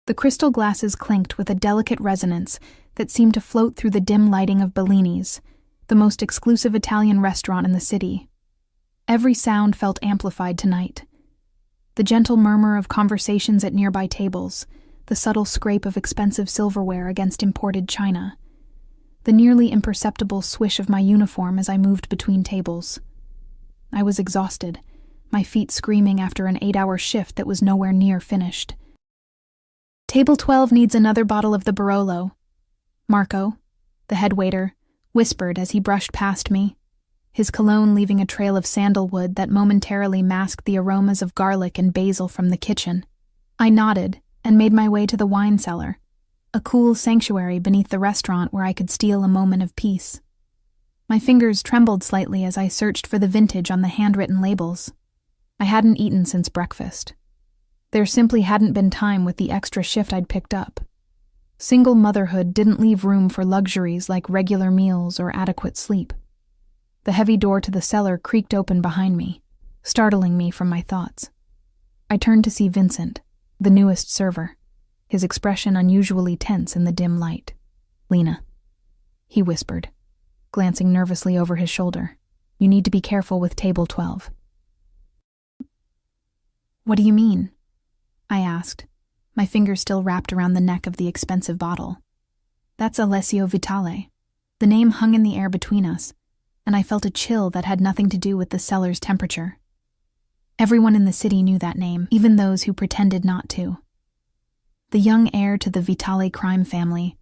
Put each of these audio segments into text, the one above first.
The crystal glasses clinked with a delicate resonance that seemed to float through the dim lighting of Bellini's, the most exclusive Italian restaurant in the city. Every sound felt amplified tonight. The gentle murmur of conversations at nearby tables, the subtle scrape of expensive silverware against imported china, the nearly imperceptible swish of my uniform as I moved between tables. I was exhausted, my feet screaming after an 8-hour shift that was nowhere near finished. "Table 12 needs another bottle of the Barolo," Marco, the head waiter, whispered as he brushed past me, his cologne leaving a trail of sandalwood that momentarily masked the aromas of garlic and basil from the kitchen. I nodded and made my way to the wine cellar, a cool sanctuary beneath the restaurant where I could steal a moment of peace. My fingers trembled slightly as I searched for the vintage on the handwritten labels. I hadn't eaten since breakfast. There simply hadn't been time with the extra shift I'd picked up. Single motherhood didn't leave room for luxuries like regular meals or adequate sleep. The heavy door to the cellar creaked open behind me, startling me from my thoughts. I turned to see Vincent, the newest server, his expression unusually tense in the dim light. "Lena," he whispered, glancing nervously over his shoulder. "You need to be careful with table 12. "What do you mean?" I asked, my fingers still wrapped around the neck of the expensive bottle. "That's Alessio Vitale." The name hung in the air between us, and I felt a chill that had nothing to do with the cellar's temperature. Everyone in the city knew that name, even those who pretended not to. The young heir to the Vitale crime family,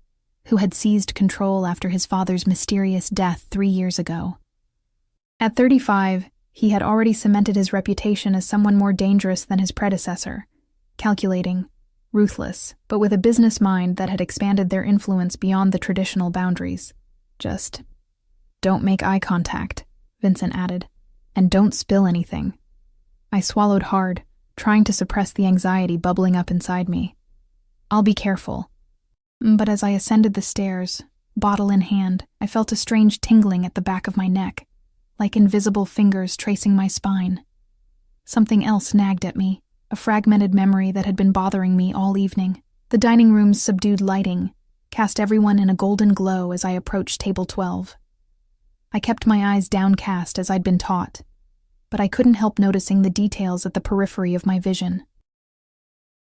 who had seized control after his father's mysterious death 3 years ago. At 35, he had already cemented his reputation as someone more dangerous than his predecessor, calculating, ruthless, but with a business mind that had expanded their influence beyond the traditional boundaries. "Just don't make eye contact," Vincent added, "and don't spill anything." I swallowed hard, trying to suppress the anxiety bubbling up inside me. "I'll be careful." But as I ascended the stairs, bottle in hand, I felt a strange tingling at the back of my neck, like invisible fingers tracing my spine. Something else nagged at me, a fragmented memory that had been bothering me all evening. The dining room's subdued lighting cast everyone in a golden glow as I approached table 12. I kept my eyes downcast as I'd been taught, but I couldn't help noticing the details at the periphery of my vision.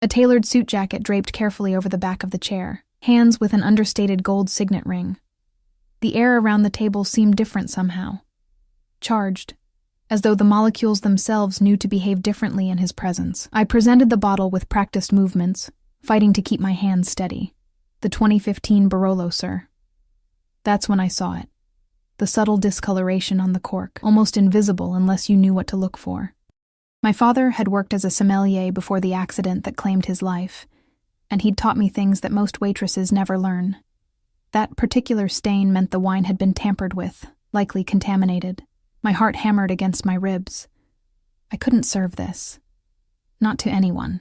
A tailored suit jacket draped carefully over the back of the chair, hands with an understated gold signet ring. The air around the table seemed different somehow, charged, as though the molecules themselves knew to behave differently in his presence. I presented the bottle with practiced movements, fighting to keep my hands steady. "The 2015 Barolo, sir." That's when I saw it. The subtle discoloration on the cork, almost invisible unless you knew what to look for. My father had worked as a sommelier before the accident that claimed his life, and he'd taught me things that most waitresses never learn. That particular stain meant the wine had been tampered with, likely contaminated. My heart hammered against my ribs. I couldn't serve this. Not to anyone,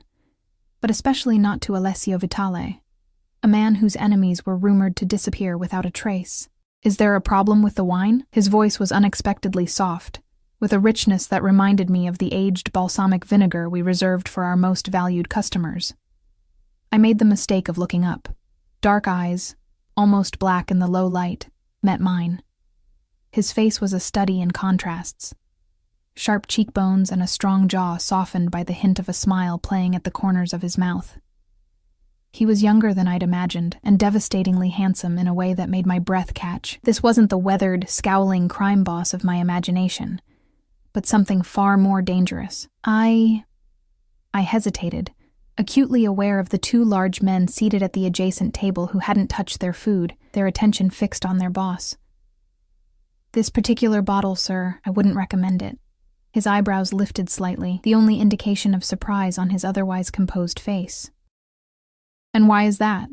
but especially not to Alessio Vitale, a man whose enemies were rumored to disappear without a trace. "Is there a problem with the wine?" His voice was unexpectedly soft, with a richness that reminded me of the aged balsamic vinegar we reserved for our most valued customers. I made the mistake of looking up. Dark eyes, almost black in the low light, met mine. His face was a study in contrasts. Sharp cheekbones and a strong jaw softened by the hint of a smile playing at the corners of his mouth. He was younger than I'd imagined, and devastatingly handsome in a way that made my breath catch. This wasn't the weathered, scowling crime boss of my imagination, but something far more dangerous. I hesitated, acutely aware of the 2 large men seated at the adjacent table who hadn't touched their food, their attention fixed on their boss. "This particular bottle, sir, I wouldn't recommend it." His eyebrows lifted slightly, the only indication of surprise on his otherwise composed face. "And why is that?"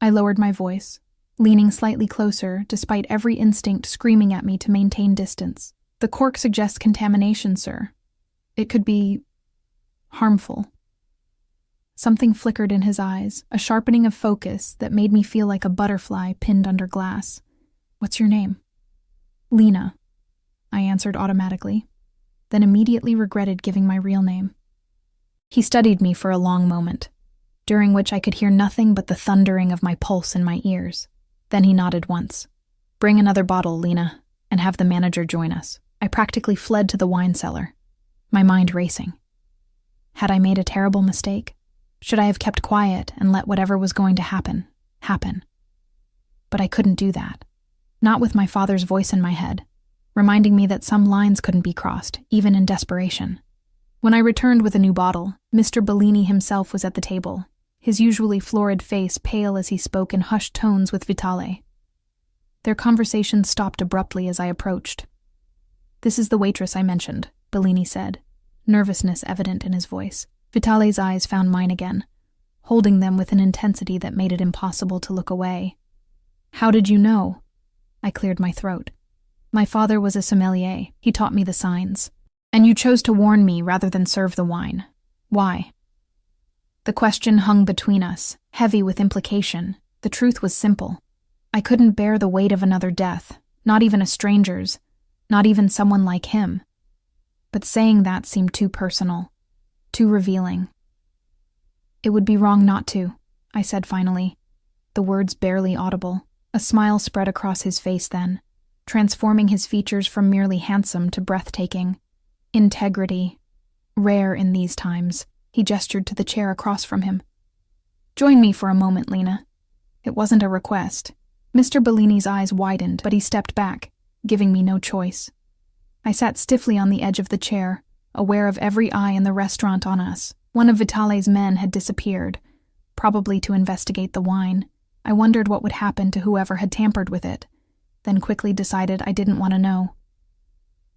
I lowered my voice, leaning slightly closer despite every instinct screaming at me to maintain distance. "The cork suggests contamination, sir. It could be harmful." Something flickered in his eyes, a sharpening of focus that made me feel like a butterfly pinned under glass. "What's your name?" "Lena," I answered automatically, then immediately regretted giving my real name. He studied me for a long moment, during which I could hear nothing but the thundering of my pulse in my ears. Then he nodded once. "Bring another bottle, Lena, and have the manager join us." I practically fled to the wine cellar, my mind racing. Had I made a terrible mistake? Should I have kept quiet and let whatever was going to happen, happen? But I couldn't do that. Not with my father's voice in my head, reminding me that some lines couldn't be crossed, even in desperation. When I returned with a new bottle, Mr. Bellini himself was at the table, his usually florid face pale as he spoke in hushed tones with Vitale. Their conversation stopped abruptly as I approached. "This is the waitress I mentioned," Bellini said, nervousness evident in his voice. Vitale's eyes found mine again, holding them with an intensity that made it impossible to look away. "How did you know?" I cleared my throat. "My father was a sommelier. He taught me the signs. And you chose to warn me rather than serve the wine. Why?" The question hung between us, heavy with implication. The truth was simple. I couldn't bear the weight of another death, not even a stranger's, not even someone like him. But saying that seemed too personal, too revealing. "It would be wrong not to," I said finally, the words barely audible. A smile spread across his face then, transforming his features from merely handsome to breathtaking. Integrity, rare in these times. He gestured to the chair across from him. "Join me for a moment, Lena." It wasn't a request. Mr. Bellini's eyes widened, but he stepped back, giving me no choice. I sat stiffly on the edge of the chair, aware of every eye in the restaurant on us. One of Vitale's men had disappeared, probably to investigate the wine. I wondered what would happen to whoever had tampered with it, then quickly decided I didn't want to know.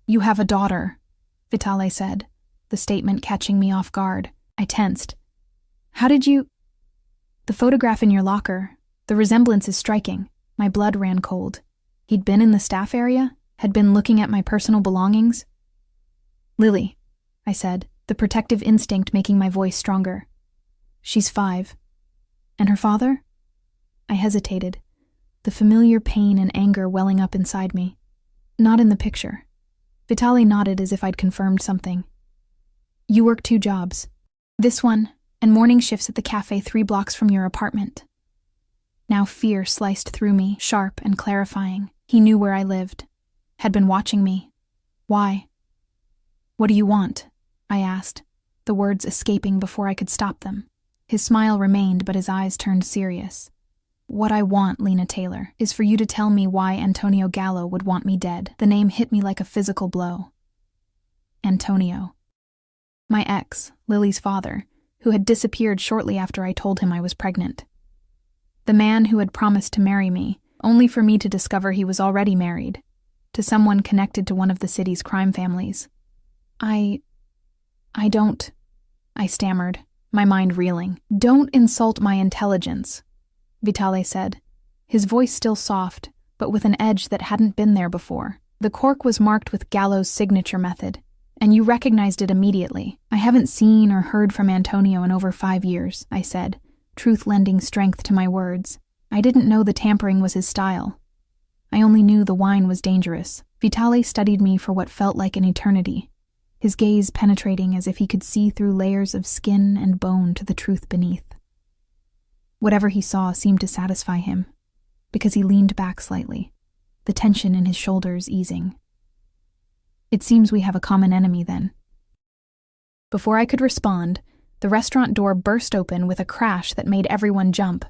"You have a daughter," Vitale said, the statement catching me off guard. I tensed. "How did you—" "The photograph in your locker. The resemblance is striking." My blood ran cold. He'd been in the staff area? Had been looking at my personal belongings? "Lily," I said, the protective instinct making my voice stronger. "She's 5. And her father?" I hesitated, the familiar pain and anger welling up inside me. "Not in the picture." Vitale nodded as if I'd confirmed something. "You work 2 jobs. This one, and morning shifts at the cafe 3 blocks from your apartment." Now fear sliced through me, sharp and clarifying. He knew where I lived. Had been watching me. Why? "What do you want?" I asked, the words escaping before I could stop them. His smile remained, but his eyes turned serious. "What I want, Lena Taylor, is for you to tell me why Antonio Gallo would want me dead." The name hit me like a physical blow. Antonio. My ex, Lily's father, who had disappeared shortly after I told him I was pregnant. The man who had promised to marry me, only for me to discover he was already married, to someone connected to one of the city's crime families. I don't, I stammered, my mind reeling. "Don't insult my intelligence," Vitale said, his voice still soft, but with an edge that hadn't been there before. "The cork was marked with Gallo's signature method, and you recognized it immediately. I haven't seen or heard from Antonio in over 5 years," I said, truth lending strength to my words. I didn't know the tampering was his style. I only knew the wine was dangerous. Vitale studied me for what felt like an eternity, his gaze penetrating as if he could see through layers of skin and bone to the truth beneath. Whatever he saw seemed to satisfy him, because he leaned back slightly, the tension in his shoulders easing. "It seems we have a common enemy, then." Before I could respond, the restaurant door burst open with a crash that made everyone jump.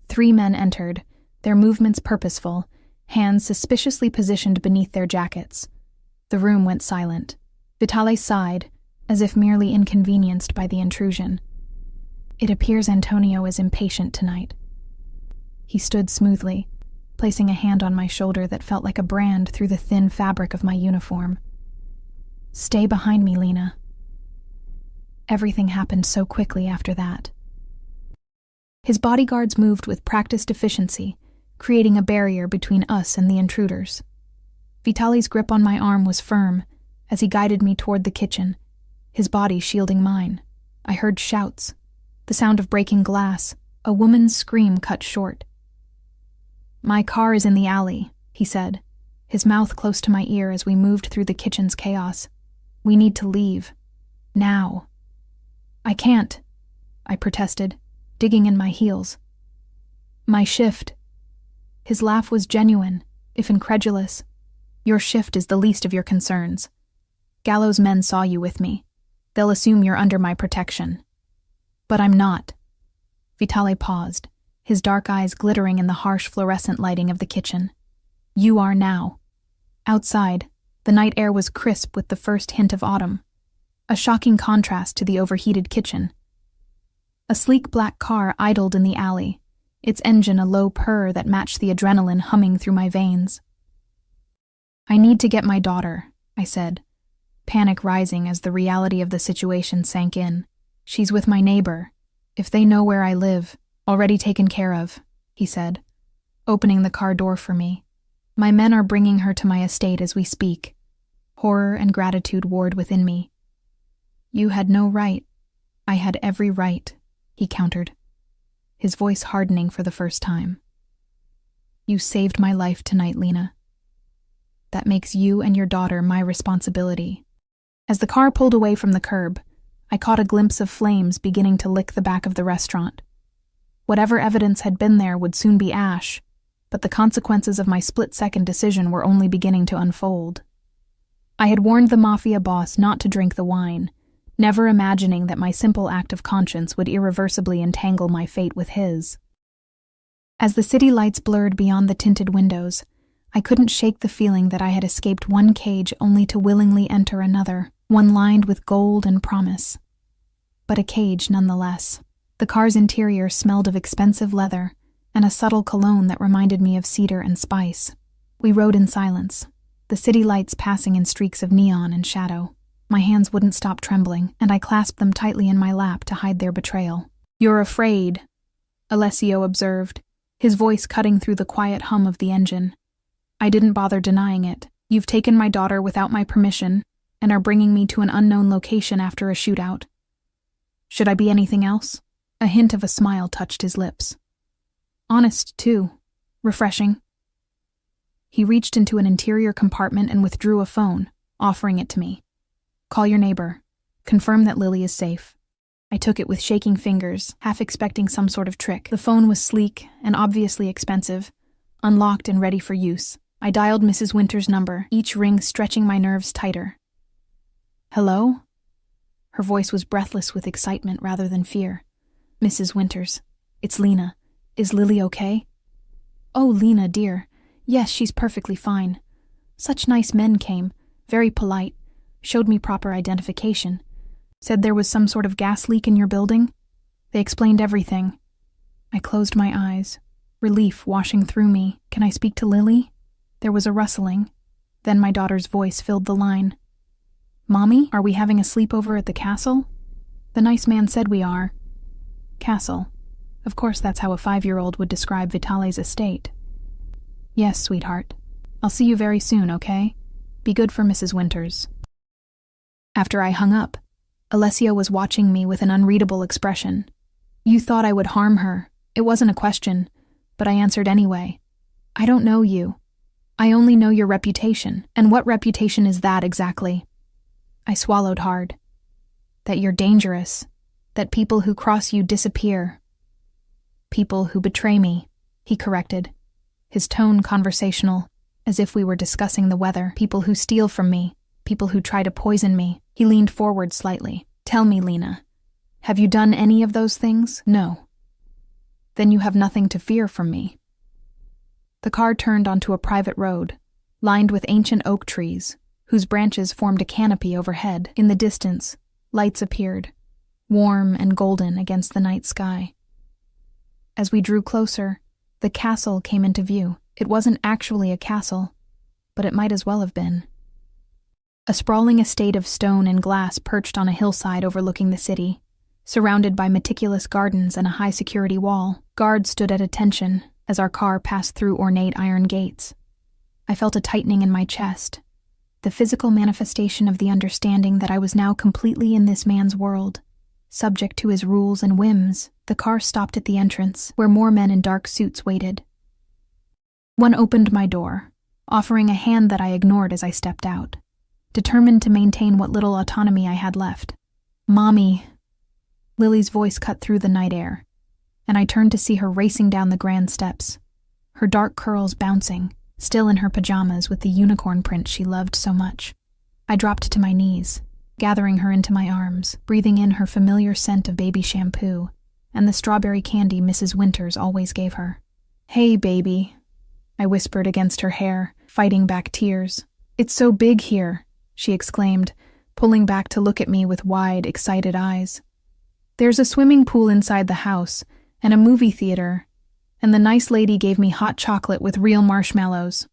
3 men entered, their movements purposeful, hands suspiciously positioned beneath their jackets. The room went silent. Vitale sighed, as if merely inconvenienced by the intrusion. "It appears Antonio is impatient tonight." He stood smoothly, placing a hand on my shoulder that felt like a brand through the thin fabric of my uniform. "Stay behind me, Lena." Everything happened so quickly after that. His bodyguards moved with practiced efficiency, creating a barrier between us and the intruders. Vitale's grip on my arm was firm as he guided me toward the kitchen, his body shielding mine. I heard shouts, the sound of breaking glass, a woman's scream cut short. "My car is in the alley," he said, his mouth close to my ear as we moved through the kitchen's chaos. "We need to leave. Now." "I can't," I protested, digging in my heels. My shift. His laugh was genuine, if incredulous. Your shift is the least of your concerns. Gallows men saw you with me. They'll assume you're under my protection. But I'm not. Vitale paused, his dark eyes glittering in the harsh fluorescent lighting of the kitchen. You are now. Outside, the night air was crisp with the first hint of autumn, a shocking contrast to the overheated kitchen. A sleek black car idled in the alley, its engine a low purr that matched the adrenaline humming through my veins. I need to get my daughter, I said, panic rising as the reality of the situation sank in. She's with my neighbor. If they know where I live, already taken care of, he said, opening the car door for me. My men are bringing her to my estate as we speak. Horror and gratitude warred within me. You had no right. I had every right, he countered, his voice hardening for the first time. You saved my life tonight, Lena. That makes you and your daughter my responsibility. As the car pulled away from the curb, I caught a glimpse of flames beginning to lick the back of the restaurant. Whatever evidence had been there would soon be ash, but the consequences of my split-second decision were only beginning to unfold. I had warned the Mafia boss not to drink the wine, never imagining that my simple act of conscience would irreversibly entangle my fate with his. As the city lights blurred beyond the tinted windows, I couldn't shake the feeling that I had escaped one cage only to willingly enter another, one lined with gold and promise. But a cage nonetheless. The car's interior smelled of expensive leather and a subtle cologne that reminded me of cedar and spice. We rode in silence, the city lights passing in streaks of neon and shadow. My hands wouldn't stop trembling, and I clasped them tightly in my lap to hide their betrayal. You're afraid, Alessio observed, his voice cutting through the quiet hum of the engine. I didn't bother denying it. You've taken my daughter without my permission and are bringing me to an unknown location after a shootout. Should I be anything else? A hint of a smile touched his lips. Honest, too. Refreshing. He reached into an interior compartment and withdrew a phone, offering it to me. Call your neighbor. Confirm that Lily is safe. I took it with shaking fingers, half expecting some sort of trick. The phone was sleek and obviously expensive, unlocked and ready for use. I dialed Mrs. Winter's number, each ring stretching my nerves tighter. Hello? Her voice was breathless with excitement rather than fear. Mrs. Winters, it's Lena. Is Lily okay? Oh, Lena, dear. Yes, she's perfectly fine. Such nice men came, very polite, showed me proper identification. Said there was some sort of gas leak in your building. They explained everything. I closed my eyes, relief washing through me. Can I speak to Lily? There was a rustling. Then my daughter's voice filled the line. Mommy, are we having a sleepover at the castle? The nice man said we are. Castle. Of course that's how a 5-year-old would describe Vitale's estate. Yes, sweetheart. I'll see you very soon, okay? Be good for Mrs. Winters. After I hung up, Alessio was watching me with an unreadable expression. You thought I would harm her. It wasn't a question, but I answered anyway. I don't know you. I only know your reputation, and what reputation is that exactly? I swallowed hard. That you're dangerous. That people who cross you disappear. People who betray me, he corrected, his tone conversational, as if we were discussing the weather. People who steal from me, people who try to poison me. He leaned forward slightly. Tell me, Lena, have you done any of those things? No. Then you have nothing to fear from me. The car turned onto a private road, lined with ancient oak trees, whose branches formed a canopy overhead. In the distance, lights appeared, warm and golden against the night sky. As we drew closer, the castle came into view. It wasn't actually a castle, but it might as well have been. A sprawling estate of stone and glass perched on a hillside overlooking the city, surrounded by meticulous gardens and a high-security wall. Guards stood at attention as our car passed through ornate iron gates. I felt a tightening in my chest, the physical manifestation of the understanding that I was now completely in this man's world, subject to his rules and whims. The car stopped at the entrance, where more men in dark suits waited. One opened my door, offering a hand that I ignored as I stepped out, determined to maintain what little autonomy I had left. Mommy. Lily's voice cut through the night air. and I turned to see her racing down the grand steps, her dark curls bouncing, still in her pajamas with the unicorn print she loved so much. I dropped to my knees, gathering her into my arms, breathing in her familiar scent of baby shampoo and the strawberry candy Mrs. Winters always gave her. "Hey, baby," I whispered against her hair, fighting back tears. "It's so big here," she exclaimed, pulling back to look at me with wide, excited eyes. "There's a swimming pool inside the house, and a movie theater, and the nice lady gave me hot chocolate with real marshmallows."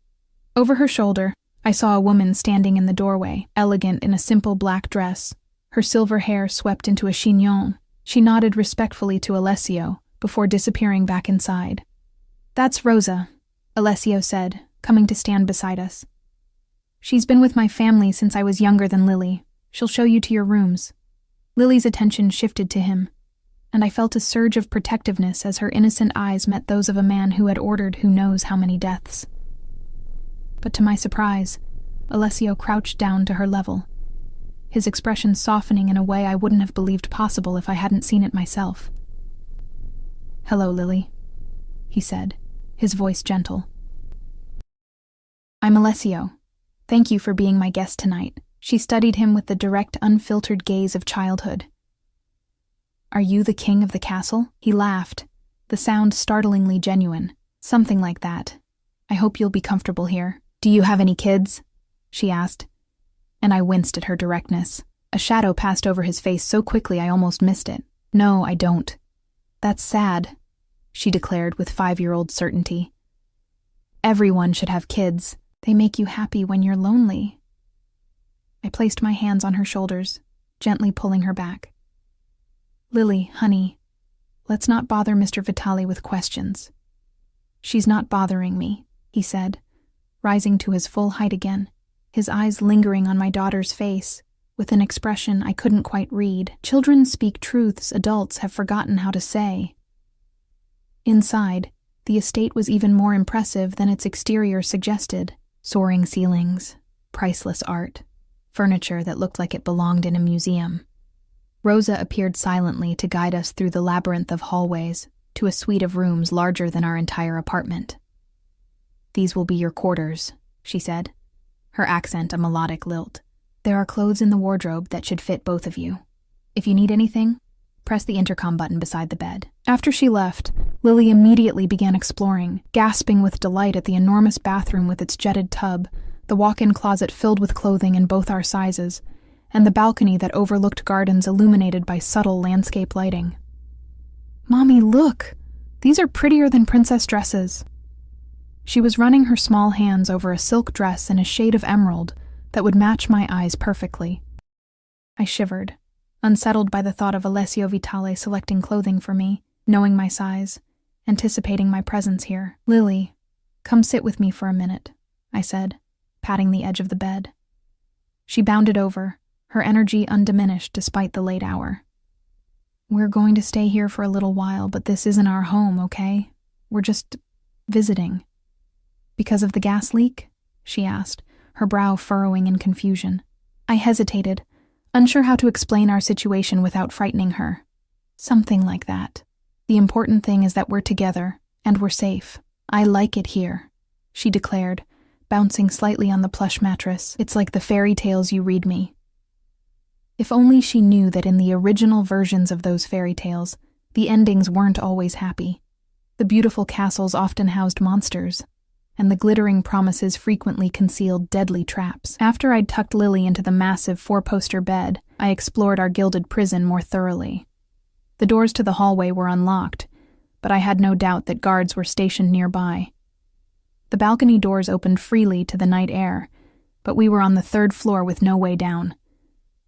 Over her shoulder, I saw a woman standing in the doorway, elegant in a simple black dress, her silver hair swept into a chignon. She nodded respectfully to Alessio before disappearing back inside. "That's Rosa," Alessio said, coming to stand beside us. "She's been with my family since I was younger than Lily. She'll show you to your rooms." Lily's attention shifted to him, and I felt a surge of protectiveness as her innocent eyes met those of a man who had ordered who knows how many deaths. But to my surprise, Alessio crouched down to her level, his expression softening in a way I wouldn't have believed possible if I hadn't seen it myself. "Hello, Lily," he said, his voice gentle. "I'm Alessio. Thank you for being my guest tonight." She studied him with the direct, unfiltered gaze of childhood. "Are you the king of the castle?" He laughed, the sound startlingly genuine. "Something like that. I hope you'll be comfortable here." "Do you have any kids?" she asked, and I winced at her directness. A shadow passed over his face so quickly I almost missed it. "No, I don't." "That's sad," she declared with 5-year-old certainty. "Everyone should have kids. They make you happy when you're lonely." I placed my hands on her shoulders, gently pulling her back. "Lily, honey, let's not bother Mr. Vitale with questions." "She's not bothering me," he said, rising to his full height again, his eyes lingering on my daughter's face, with an expression I couldn't quite read. Children speak truths adults have forgotten how to say. Inside, the estate was even more impressive than its exterior suggested. Soaring ceilings, priceless art, furniture that looked like it belonged in a museum. Rosa appeared silently to guide us through the labyrinth of hallways to a suite of rooms larger than our entire apartment. "These will be your quarters," she said, her accent a melodic lilt. "There are clothes in the wardrobe that should fit both of you. If you need anything, press the intercom button beside the bed." After she left, Lily immediately began exploring, gasping with delight at the enormous bathroom with its jetted tub, the walk-in closet filled with clothing in both our sizes, and the balcony that overlooked gardens illuminated by subtle landscape lighting. "Mommy, look! These are prettier than princess dresses." She was running her small hands over a silk dress in a shade of emerald that would match my eyes perfectly. I shivered, unsettled by the thought of Alessio Vitale selecting clothing for me, knowing my size, anticipating my presence here. "Lily, come sit with me for a minute," I said, patting the edge of the bed. She bounded over, her energy undiminished despite the late hour. "We're going to stay here for a little while, but this isn't our home, okay? We're just visiting." "Because of the gas leak?" she asked, her brow furrowing in confusion. I hesitated, unsure how to explain our situation without frightening her. "Something like that. The important thing is that we're together, and we're safe. I like it here," she declared, bouncing slightly on the plush mattress. "It's like the fairy tales you read me." If only she knew that in the original versions of those fairy tales, the endings weren't always happy. The beautiful castles often housed monsters, and the glittering promises frequently concealed deadly traps. After I'd tucked Lily into the massive 4-poster bed, I explored our gilded prison more thoroughly. The doors to the hallway were unlocked, but I had no doubt that guards were stationed nearby. The balcony doors opened freely to the night air, but we were on the 3rd floor with no way down.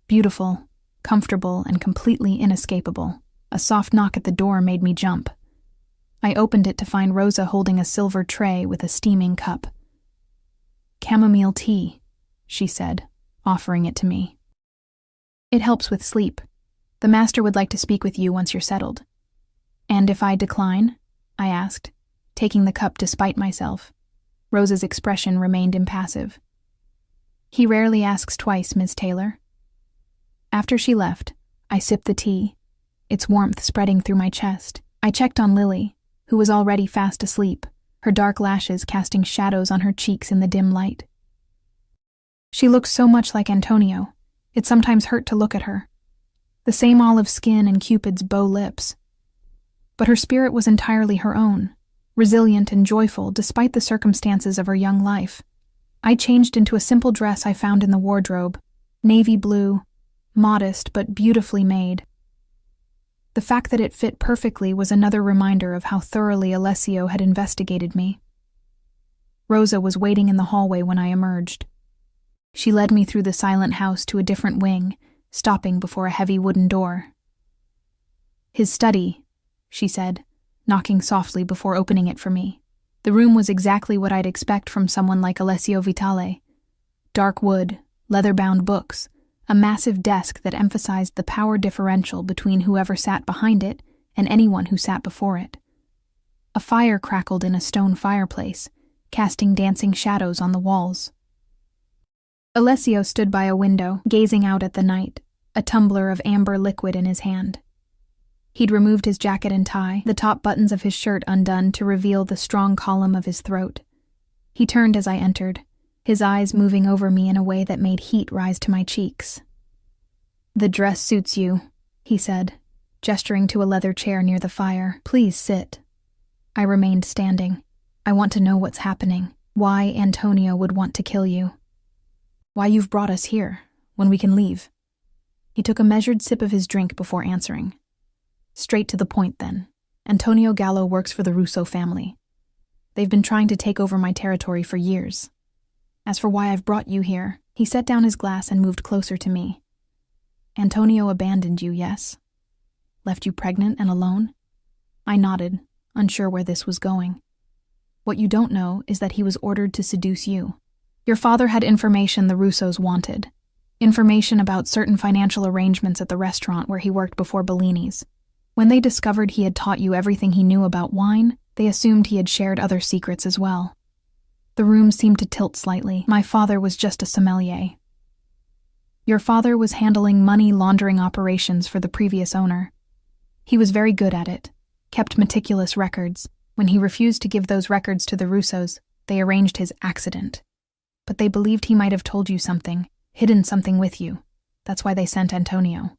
Beautiful, comfortable, and completely inescapable. A soft knock at the door made me jump. I opened it to find Rosa holding a silver tray with a steaming cup. "Chamomile tea," she said, offering it to me. "It helps with sleep. The master would like to speak with you once you're settled." "And if I decline?" I asked, taking the cup despite myself. Rosa's expression remained impassive. "He rarely asks twice, Miss Taylor." After she left, I sipped the tea, its warmth spreading through my chest, I checked on Lily, who was already fast asleep, her dark lashes casting shadows on her cheeks in the dim light. She looked so much like Antonio, it sometimes hurt to look at her. The same olive skin and Cupid's bow lips. But her spirit was entirely her own, resilient and joyful despite the circumstances of her young life. I changed into a simple dress I found in the wardrobe, navy blue, modest but beautifully made. The fact that it fit perfectly was another reminder of how thoroughly Alessio had investigated me. Rosa was waiting in the hallway when I emerged. She led me through the silent house to a different wing, stopping before a heavy wooden door. "His study," she said, knocking softly before opening it for me. The room was exactly what I'd expect from someone like Alessio Vitale. Dark wood, leather-bound books, a massive desk that emphasized the power differential between whoever sat behind it and anyone who sat before it. A fire crackled in a stone fireplace, casting dancing shadows on the walls. Alessio stood by a window, gazing out at the night, a tumbler of amber liquid in his hand. He'd removed his jacket and tie, the top buttons of his shirt undone to reveal the strong column of his throat. He turned as I entered, his eyes moving over me in a way that made heat rise to my cheeks. "The dress suits you," he said, gesturing to a leather chair near the fire. "Please sit." I remained standing. "I want to know what's happening, why Antonio would want to kill you. Why you've brought us here, when we can leave." He took a measured sip of his drink before answering. "Straight to the point, then. Antonio Gallo works for the Russo family. They've been trying to take over my territory for years. As for why I've brought you here," he set down his glass and moved closer to me. "Antonio abandoned you, yes? Left you pregnant and alone?" I nodded, unsure where this was going. "What you don't know is that he was ordered to seduce you. Your father had information the Russos wanted. Information about certain financial arrangements at the restaurant where he worked before Bellini's. When they discovered he had taught you everything he knew about wine, they assumed he had shared other secrets as well." The room seemed to tilt slightly. "My father was just a sommelier." "Your father was handling money laundering operations for the previous owner. He was very good at it, kept meticulous records. When he refused to give those records to the Russos, they arranged his accident. But they believed he might have told you something, hidden something with you. That's why they sent Antonio."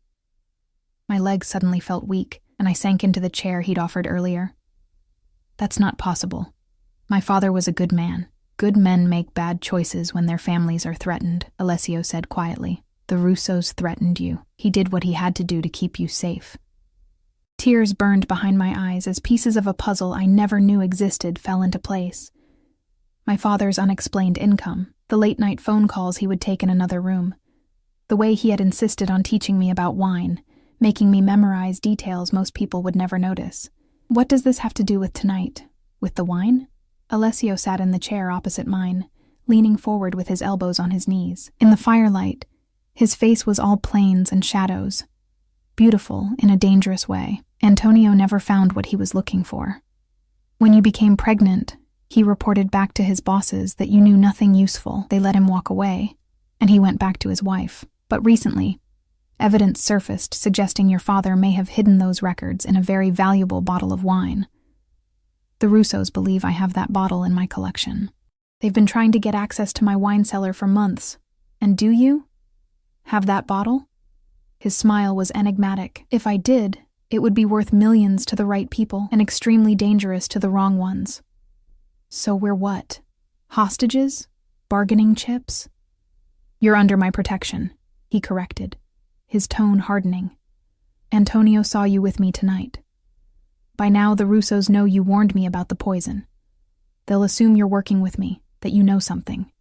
My legs suddenly felt weak, and I sank into the chair he'd offered earlier. "That's not possible. My father was a good man. Good men make bad choices when their families are threatened," Alessio said quietly. "The Russos threatened you. He did what he had to do to keep you safe." Tears burned behind my eyes as pieces of a puzzle I never knew existed fell into place. My father's unexplained income, the late-night phone calls he would take in another room, the way he had insisted on teaching me about wine, making me memorize details most people would never notice. "What does this have to do with tonight? With the wine?" Alessio sat in the chair opposite mine, leaning forward with his elbows on his knees. In the firelight, his face was all planes and shadows. Beautiful in a dangerous way. Antonio never found what he was looking for. When you became pregnant, he reported back to his bosses that you knew nothing useful. They let him walk away, and he went back to his wife. But recently, evidence surfaced suggesting your father may have hidden those records in a very valuable bottle of wine. The Russos believe I have that bottle in my collection. They've been trying to get access to my wine cellar for months. And do you have that bottle? His smile was enigmatic. If I did, it would be worth millions to the right people and extremely dangerous to the wrong ones. So we're what? Hostages? Bargaining chips? You're under my protection, he corrected, his tone hardening. Antonio saw you with me tonight. By now, the Russos know you warned me about the poison. They'll assume you're working with me, that you know something.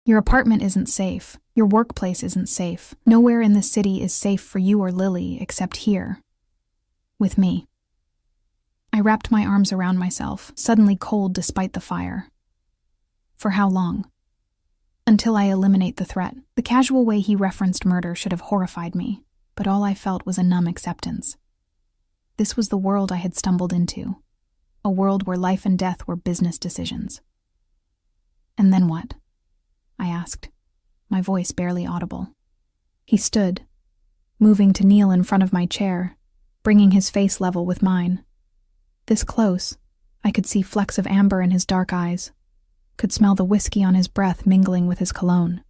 Your apartment isn't safe. Your workplace isn't safe. Nowhere in this city is safe for you or Lily except here. With me. I wrapped my arms around myself, suddenly cold despite the fire. For how long? Until I eliminate the threat. The casual way he referenced murder should have horrified me, but all I felt was a numb acceptance. This was the world I had stumbled into, a world where life and death were business decisions. And then what? I asked, my voice barely audible. He stood, moving to kneel in front of my chair, bringing his face level with mine. This close, I could see flecks of amber in his dark eyes, could smell the whiskey on his breath mingling with his cologne.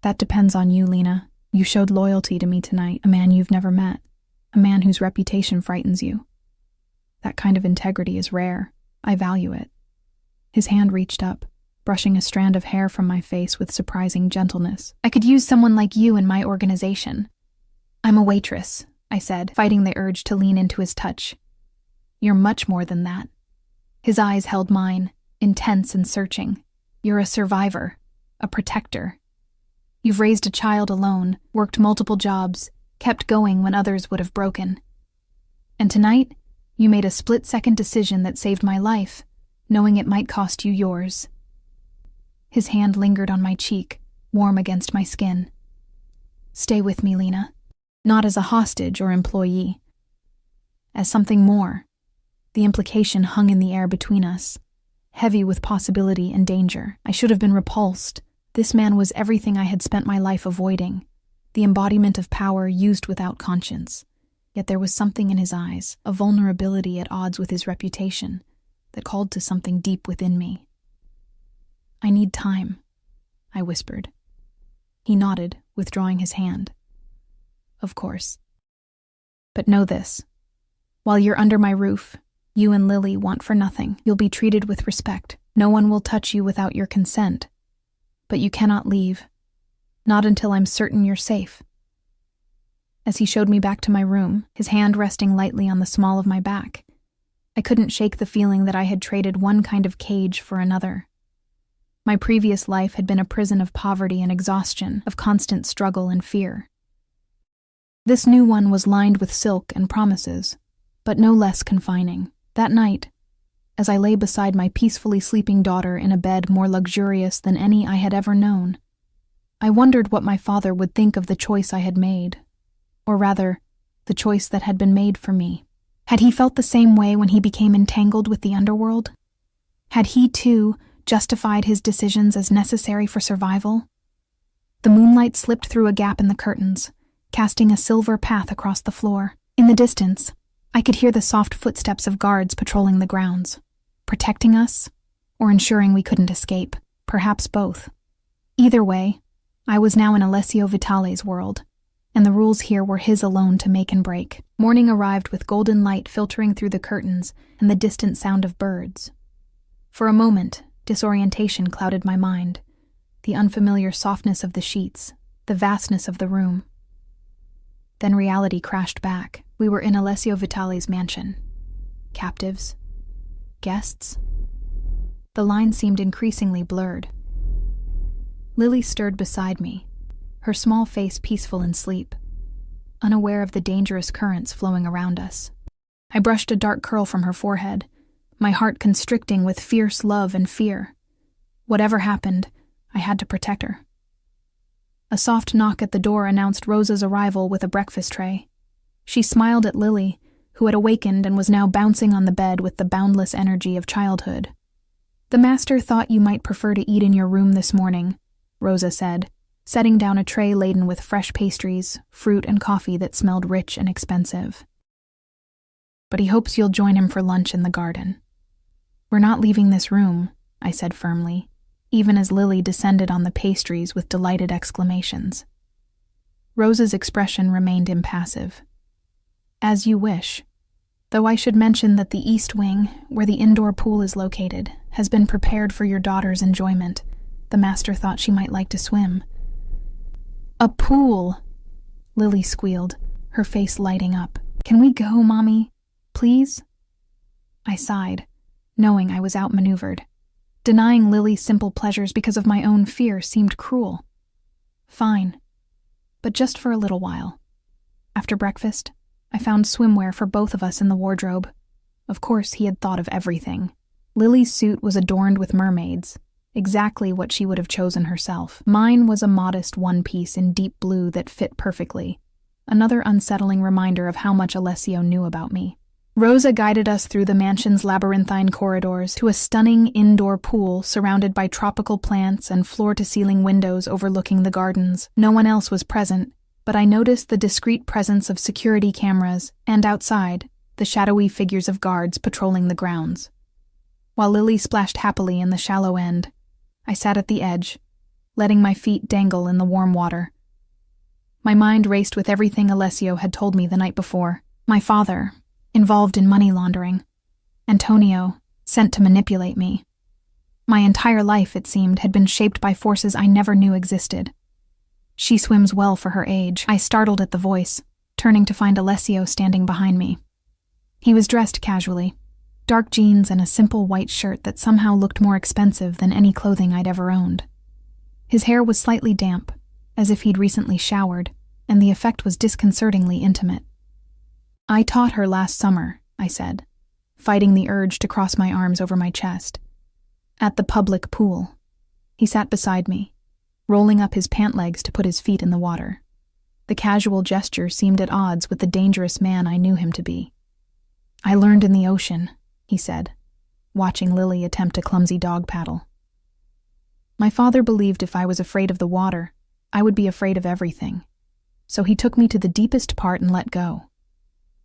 That depends on you, Lena. You showed loyalty to me tonight, a man you've never met, a man whose reputation frightens you. That kind of integrity is rare. I value it. His hand reached up, brushing a strand of hair from my face with surprising gentleness. I could use someone like you in my organization. I'm a waitress, I said, fighting the urge to lean into his touch. You're much more than that. His eyes held mine, intense and searching. You're a survivor, a protector. You've raised a child alone, worked multiple jobs, kept going when others would have broken. And tonight, you made a split-second decision that saved my life, knowing it might cost you yours. His hand lingered on my cheek, warm against my skin. Stay with me, Lena. Not as a hostage or employee. As something more. The implication hung in the air between us, heavy with possibility and danger. I should have been repulsed. This man was everything I had spent my life avoiding, the embodiment of power used without conscience. Yet there was something in his eyes, a vulnerability at odds with his reputation, that called to something deep within me. I need time, I whispered. He nodded, withdrawing his hand. Of course. But know this. While you're under my roof, you and Lily want for nothing. You'll be treated with respect. No one will touch you without your consent. But you cannot leave. Not until I'm certain you're safe. As he showed me back to my room, his hand resting lightly on the small of my back, I couldn't shake the feeling that I had traded one kind of cage for another. My previous life had been a prison of poverty and exhaustion, of constant struggle and fear. This new one was lined with silk and promises, but no less confining. That night, as I lay beside my peacefully sleeping daughter in a bed more luxurious than any I had ever known, I wondered what my father would think of the choice I had made, or rather, the choice that had been made for me. Had he felt the same way when he became entangled with the underworld? Had he, too, justified his decisions as necessary for survival? The moonlight slipped through a gap in the curtains, casting a silver path across the floor. In the distance, I could hear the soft footsteps of guards patrolling the grounds, protecting us, or ensuring we couldn't escape, perhaps both. Either way, I was now in Alessio Vitale's world, and the rules here were his alone to make and break. Morning arrived with golden light filtering through the curtains and the distant sound of birds. For a moment, disorientation clouded my mind, the unfamiliar softness of the sheets, the vastness of the room. Then reality crashed back. We were in Alessio Vitale's mansion. Captives? Guests? The line seemed increasingly blurred. Lily stirred beside me, her small face peaceful in sleep, unaware of the dangerous currents flowing around us. I brushed a dark curl from her forehead, my heart constricting with fierce love and fear. Whatever happened, I had to protect her. A soft knock at the door announced Rosa's arrival with a breakfast tray. She smiled at Lily, who had awakened and was now bouncing on the bed with the boundless energy of childhood. "The master thought you might prefer to eat in your room this morning," Rosa said, setting down a tray laden with fresh pastries, fruit, and coffee that smelled rich and expensive. "But he hopes you'll join him for lunch in the garden." "We're not leaving this room," I said firmly, even as Lily descended on the pastries with delighted exclamations. Rosa's expression remained impassive. "As you wish. Though I should mention that the east wing, where the indoor pool is located, has been prepared for your daughter's enjoyment. The master thought she might like to swim." "A pool!" Lily squealed, her face lighting up. "Can we go, Mommy? Please?" I sighed, knowing I was outmaneuvered. Denying Lily's simple pleasures because of my own fear seemed cruel. Fine. But just for a little while. After breakfast, I found swimwear for both of us in the wardrobe. Of course, he had thought of everything. Lily's suit was adorned with mermaids, exactly what she would have chosen herself. Mine was a modest one-piece in deep blue that fit perfectly, another unsettling reminder of how much Alessio knew about me. Rosa guided us through the mansion's labyrinthine corridors to a stunning indoor pool surrounded by tropical plants and floor-to-ceiling windows overlooking the gardens. No one else was present, but I noticed the discreet presence of security cameras and, outside, the shadowy figures of guards patrolling the grounds. While Lily splashed happily in the shallow end, I sat at the edge, letting my feet dangle in the warm water. My mind raced with everything Alessio had told me the night before. My father, involved in money laundering. Antonio, sent to manipulate me. My entire life, it seemed, had been shaped by forces I never knew existed. She swims well for her age. I startled at the voice, turning to find Alessio standing behind me. He was dressed casually, dark jeans and a simple white shirt that somehow looked more expensive than any clothing I'd ever owned. His hair was slightly damp, as if he'd recently showered, and the effect was disconcertingly intimate. "I taught her last summer," I said, fighting the urge to cross my arms over my chest. "At the public pool." He sat beside me, rolling up his pant legs to put his feet in the water. The casual gesture seemed at odds with the dangerous man I knew him to be. "I learned in the ocean," he said, watching Lily attempt a clumsy dog paddle. My father believed if I was afraid of the water, I would be afraid of everything. So he took me to the deepest part and let go.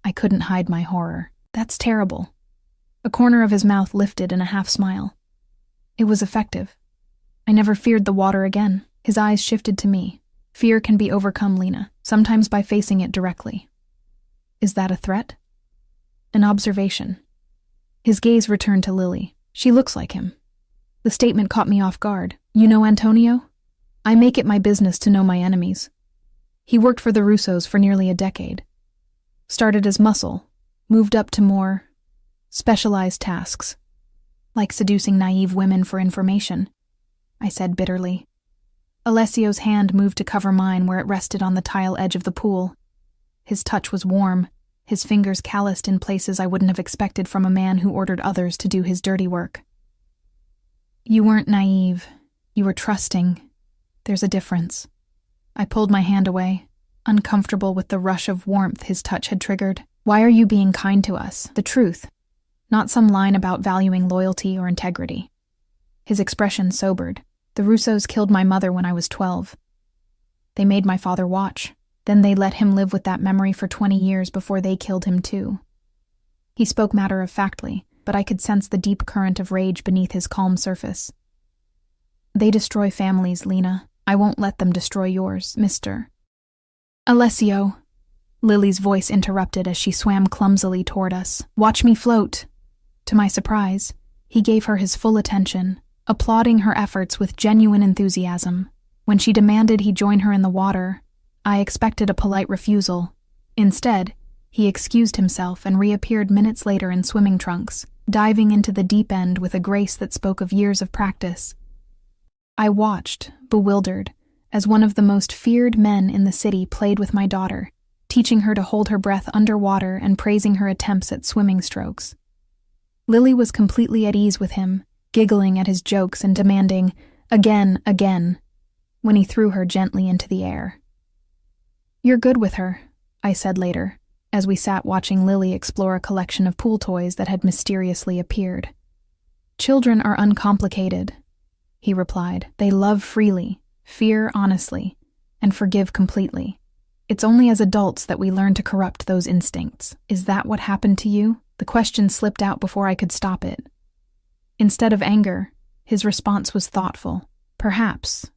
I couldn't hide my horror. "That's terrible." A corner of his mouth lifted in a half-smile. It was effective. I never feared the water again. His eyes shifted to me. "Fear can be overcome, Lena, sometimes by facing it directly." "Is that a threat?" "An observation." His gaze returned to Lily. "She looks like him." The statement caught me off guard. "You know Antonio?" "I make it my business to know my enemies." He worked for the Russos for nearly a decade. Started as muscle, moved up to more specialized tasks, like seducing naive women for information, I said bitterly. Alessio's hand moved to cover mine where it rested on the tile edge of the pool. His touch was warm, his fingers calloused in places I wouldn't have expected from a man who ordered others to do his dirty work. "You weren't naive. You were trusting. There's a difference." I pulled my hand away, uncomfortable with the rush of warmth his touch had triggered. "Why are you being kind to us? The truth. Not some line about valuing loyalty or integrity." His expression sobered. "The Russos killed my mother when I was 12. They made my father watch. Then they let him live with that memory for 20 years before they killed him too." He spoke matter-of-factly, but I could sense the deep current of rage beneath his calm surface. "They destroy families, Lena. I won't let them destroy yours, Mr. Alessio." Lily's voice interrupted as she swam clumsily toward us. "Watch me float." To my surprise, he gave her his full attention, applauding her efforts with genuine enthusiasm. When she demanded he join her in the water, I expected a polite refusal. Instead, he excused himself and reappeared minutes later in swimming trunks, diving into the deep end with a grace that spoke of years of practice. I watched, bewildered, as one of the most feared men in the city played with my daughter, teaching her to hold her breath underwater and praising her attempts at swimming strokes. Lily was completely at ease with him, giggling at his jokes and demanding, "Again, again," when he threw her gently into the air. "You're good with her," I said later, as we sat watching Lily explore a collection of pool toys that had mysteriously appeared. "Children are uncomplicated," he replied. "They love freely, fear honestly, and forgive completely. It's only as adults that we learn to corrupt those instincts." "Is that what happened to you?" The question slipped out before I could stop it. Instead of anger, his response was thoughtful. "Perhaps.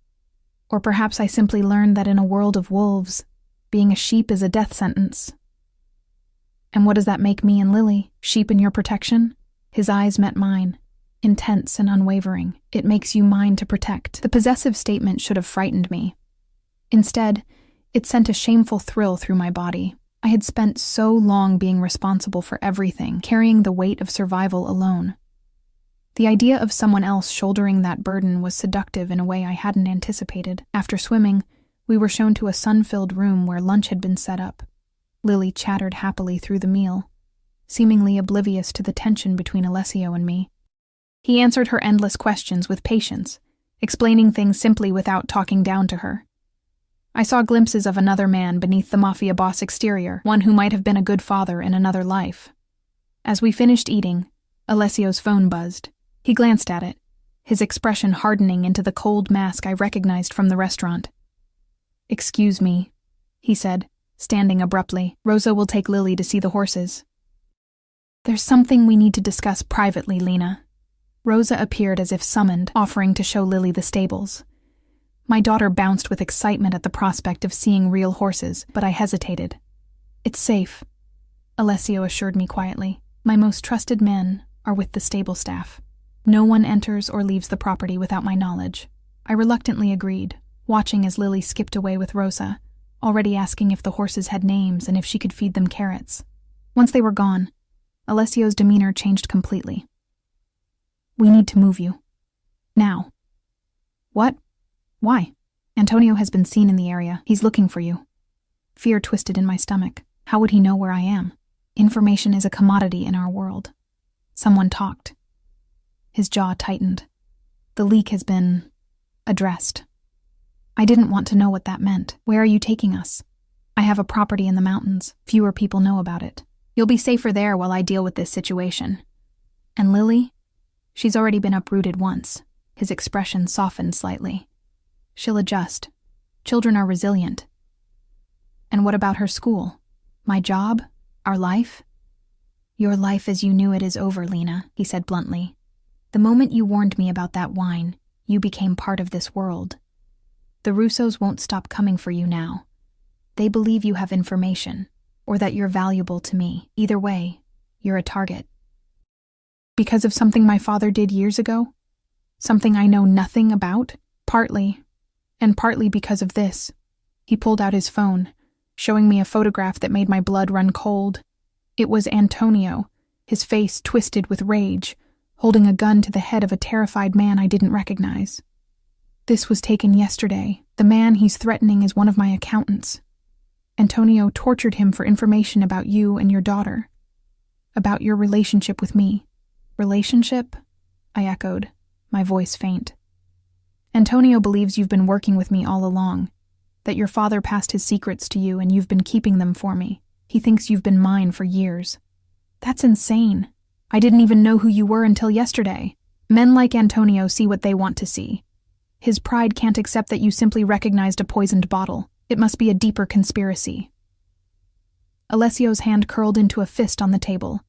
Or perhaps I simply learned that in a world of wolves, being a sheep is a death sentence." "And what does that make me and Lily? Sheep in your protection?" His eyes met mine, intense and unwavering. "It makes you mine to protect." The possessive statement should have frightened me. Instead, it sent a shameful thrill through my body. I had spent so long being responsible for everything, carrying the weight of survival alone. The idea of someone else shouldering that burden was seductive in a way I hadn't anticipated. After swimming, we were shown to a sun-filled room where lunch had been set up. Lily chattered happily through the meal, seemingly oblivious to the tension between Alessio and me. He answered her endless questions with patience, explaining things simply without talking down to her. I saw glimpses of another man beneath the Mafia boss exterior, one who might have been a good father in another life. As we finished eating, Alessio's phone buzzed. He glanced at it, his expression hardening into the cold mask I recognized from the restaurant. "Excuse me," he said, standing abruptly. "Rosa will take Lily to see the horses." There's something we need to discuss privately, Lena. Rosa appeared as if summoned, offering to show Lily the stables. My daughter bounced with excitement at the prospect of seeing real horses, but I hesitated. It's safe, Alessio assured me quietly. My most trusted men are with the stable staff. No one enters or leaves the property without my knowledge. I reluctantly agreed, watching as Lily skipped away with Rosa, already asking if the horses had names and if she could feed them carrots. Once they were gone, Alessio's demeanor changed completely. We need to move you. Now. What? Why? Antonio has been seen in the area. He's looking for you. Fear twisted in my stomach. How would he know where I am? Information is a commodity in our world. Someone talked. His jaw tightened. The leak has been addressed. I didn't want to know what that meant. Where are you taking us? I have a property in the mountains. Fewer people know about it. You'll be safer there while I deal with this situation. And Lily? She's already been uprooted once. His expression softened slightly. She'll adjust. Children are resilient. And what about her school? My job? Our life? Your life as you knew it is over, Lena, he said bluntly. The moment you warned me about that wine, you became part of this world. The Russos won't stop coming for you now. They believe you have information, or that you're valuable to me. Either way, you're a target. Because of something my father did years ago? Something I know nothing about? Partly. And partly because of this. He pulled out his phone, showing me a photograph that made my blood run cold. It was Antonio, his face twisted with rage, holding a gun to the head of a terrified man I didn't recognize. This was taken yesterday. The man he's threatening is one of my accountants. Antonio tortured him for information about you and your daughter. About your relationship with me. Relationship? I echoed, my voice faint. Antonio believes you've been working with me all along, that your father passed his secrets to you and you've been keeping them for me. He thinks you've been mine for years. That's insane. I didn't even know who you were until yesterday. Men like Antonio see what they want to see. His pride can't accept that you simply recognized a poisoned bottle. It must be a deeper conspiracy. Alessio's hand curled into a fist on the table.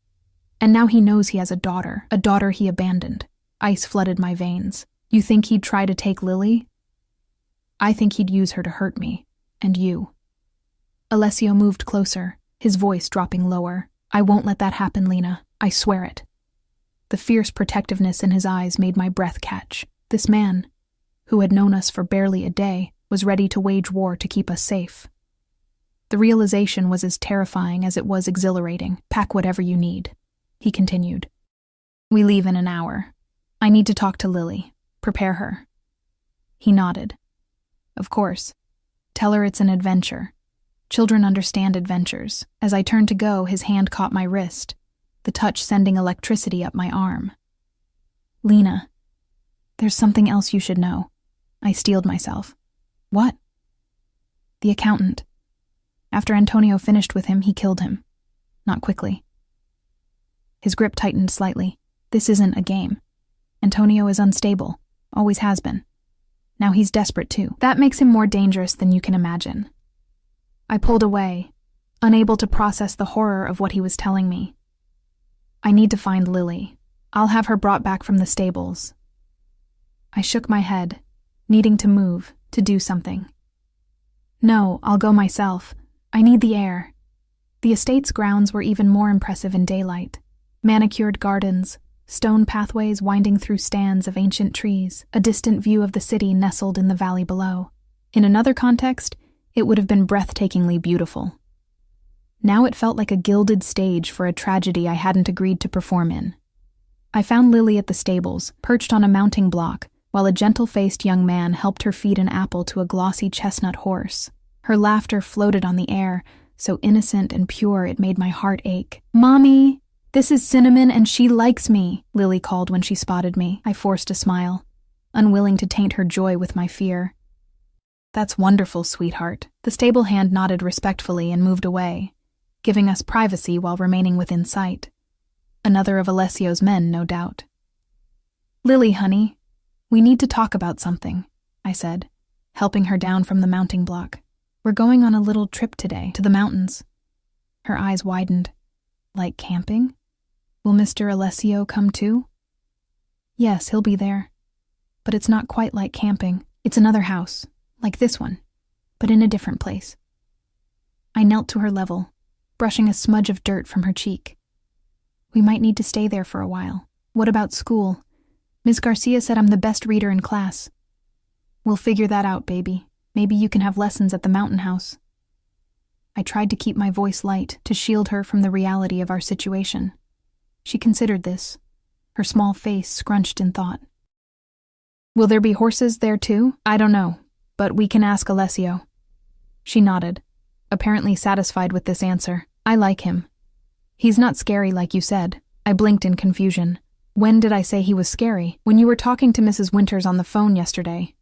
And now he knows he has a daughter he abandoned. Ice flooded my veins. You think he'd try to take Lily? I think he'd use her to hurt me. And you. Alessio moved closer, his voice dropping lower. I won't let that happen, Lena. I swear it. The fierce protectiveness in his eyes made my breath catch. This man, who had known us for barely a day, was ready to wage war to keep us safe. The realization was as terrifying as it was exhilarating. Pack whatever you need, he continued. We leave in an hour. I need to talk to Lily. Prepare her. He nodded. Of course. Tell her it's an adventure. Children understand adventures. As I turned to go, his hand caught my wrist, the touch sending electricity up my arm. Lena, there's something else you should know. I steeled myself. What? The accountant. After Antonio finished with him, he killed him. Not quickly. His grip tightened slightly. This isn't a game. Antonio is unstable. Always has been. Now he's desperate too. That makes him more dangerous than you can imagine. I pulled away, unable to process the horror of what he was telling me. I need to find Lily. I'll have her brought back from the stables. I shook my head, needing to move, to do something. No, I'll go myself. I need the air. The estate's grounds were even more impressive in daylight. Manicured gardens, stone pathways winding through stands of ancient trees, a distant view of the city nestled in the valley below. In another context, it would have been breathtakingly beautiful. Now it felt like a gilded stage for a tragedy I hadn't agreed to perform in. I found Lily at the stables, perched on a mounting block, while a gentle-faced young man helped her feed an apple to a glossy chestnut horse. Her laughter floated on the air, so innocent and pure it made my heart ache. Mommy! This is Cinnamon and she likes me, Lily called when she spotted me. I forced a smile, unwilling to taint her joy with my fear. That's wonderful, sweetheart. The stable hand nodded respectfully and moved away, giving us privacy while remaining within sight. Another of Alessio's men, no doubt. Lily, honey, we need to talk about something, I said, helping her down from the mounting block. We're going on a little trip today, to the mountains. Her eyes widened. Like camping? Will Mr. Alessio come too? Yes, he'll be there. But it's not quite like camping. It's another house, like this one, but in a different place. I knelt to her level, brushing a smudge of dirt from her cheek. We might need to stay there for a while. What about school? Ms. Garcia said I'm the best reader in class. We'll figure that out, baby. Maybe you can have lessons at the mountain house. I tried to keep my voice light to shield her from the reality of our situation. She considered this, her small face scrunched in thought. Will there be horses there too? I don't know, but we can ask Alessio. She nodded, apparently satisfied with this answer. I like him. He's not scary like you said. I blinked in confusion. When did I say he was scary? When you were talking to Mrs. Winters on the phone yesterday.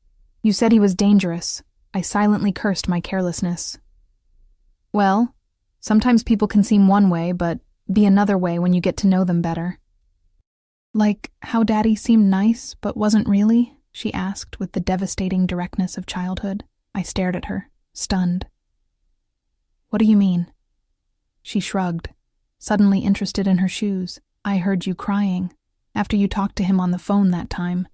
You said he was dangerous. I silently cursed my carelessness. Well, sometimes people can seem one way, but be another way when you get to know them better. Like how Daddy seemed nice, but wasn't really? She asked with the devastating directness of childhood. I stared at her, stunned. What do you mean? She shrugged, suddenly interested in her shoes. I heard you crying. After you talked to him on the phone that time,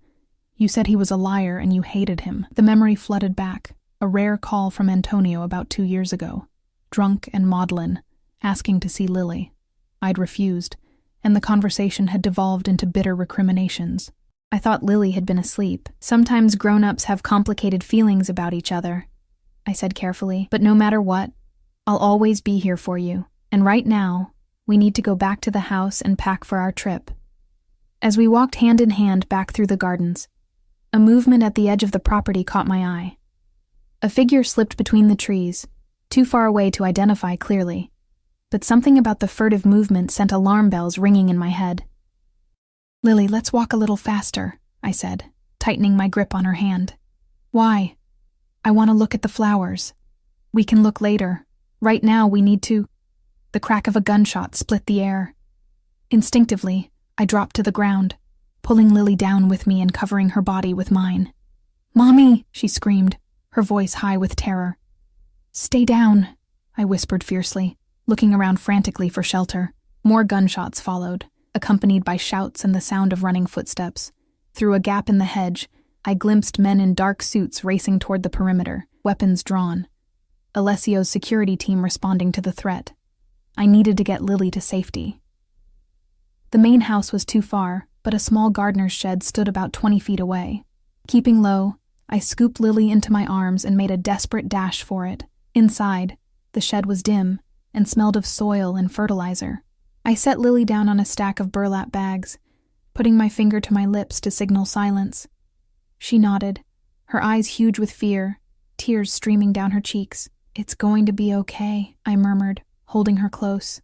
you said he was a liar and you hated him. The memory flooded back, a rare call from Antonio about 2 years ago, drunk and maudlin, asking to see Lily. I'd refused, and the conversation had devolved into bitter recriminations. I thought Lily had been asleep. Sometimes grown-ups have complicated feelings about each other, I said carefully, but no matter what, I'll always be here for you, and right now, we need to go back to the house and pack for our trip. As we walked hand in hand back through the gardens, a movement at the edge of the property caught my eye. A figure slipped between the trees, too far away to identify clearly, but something about the furtive movement sent alarm bells ringing in my head. Lily, let's walk a little faster, I said, tightening my grip on her hand. Why? I want to look at the flowers. We can look later. Right now we need to... The crack of a gunshot split the air. Instinctively, I dropped to the ground, pulling Lily down with me and covering her body with mine. Mommy, she screamed, her voice high with terror. Stay down, I whispered fiercely, looking around frantically for shelter. More gunshots followed, accompanied by shouts and the sound of running footsteps. Through a gap in the hedge, I glimpsed men in dark suits racing toward the perimeter, weapons drawn. Alessio's security team responding to the threat. I needed to get Lily to safety. The main house was too far, but a small gardener's shed stood about 20 feet away. Keeping low, I scooped Lily into my arms and made a desperate dash for it. Inside, the shed was dim and smelled of soil and fertilizer. I set Lily down on a stack of burlap bags, putting my finger to my lips to signal silence. She nodded, her eyes huge with fear, tears streaming down her cheeks. It's going to be okay, I murmured, holding her close.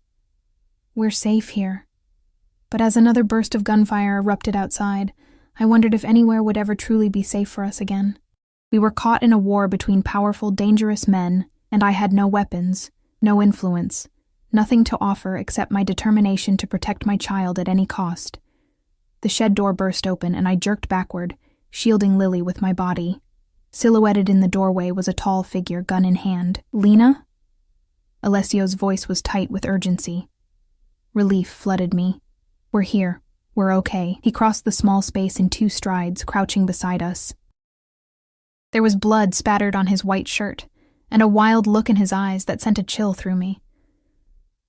We're safe here. But as another burst of gunfire erupted outside, I wondered if anywhere would ever truly be safe for us again. We were caught in a war between powerful, dangerous men, and I had no weapons, no influence, nothing to offer except my determination to protect my child at any cost. The shed door burst open and I jerked backward, shielding Lily with my body. Silhouetted in the doorway was a tall figure, gun in hand. Lena? Alessio's voice was tight with urgency. Relief flooded me. We're here. We're okay. He crossed the small space in 2 strides, crouching beside us. There was blood spattered on his white shirt, and a wild look in his eyes that sent a chill through me.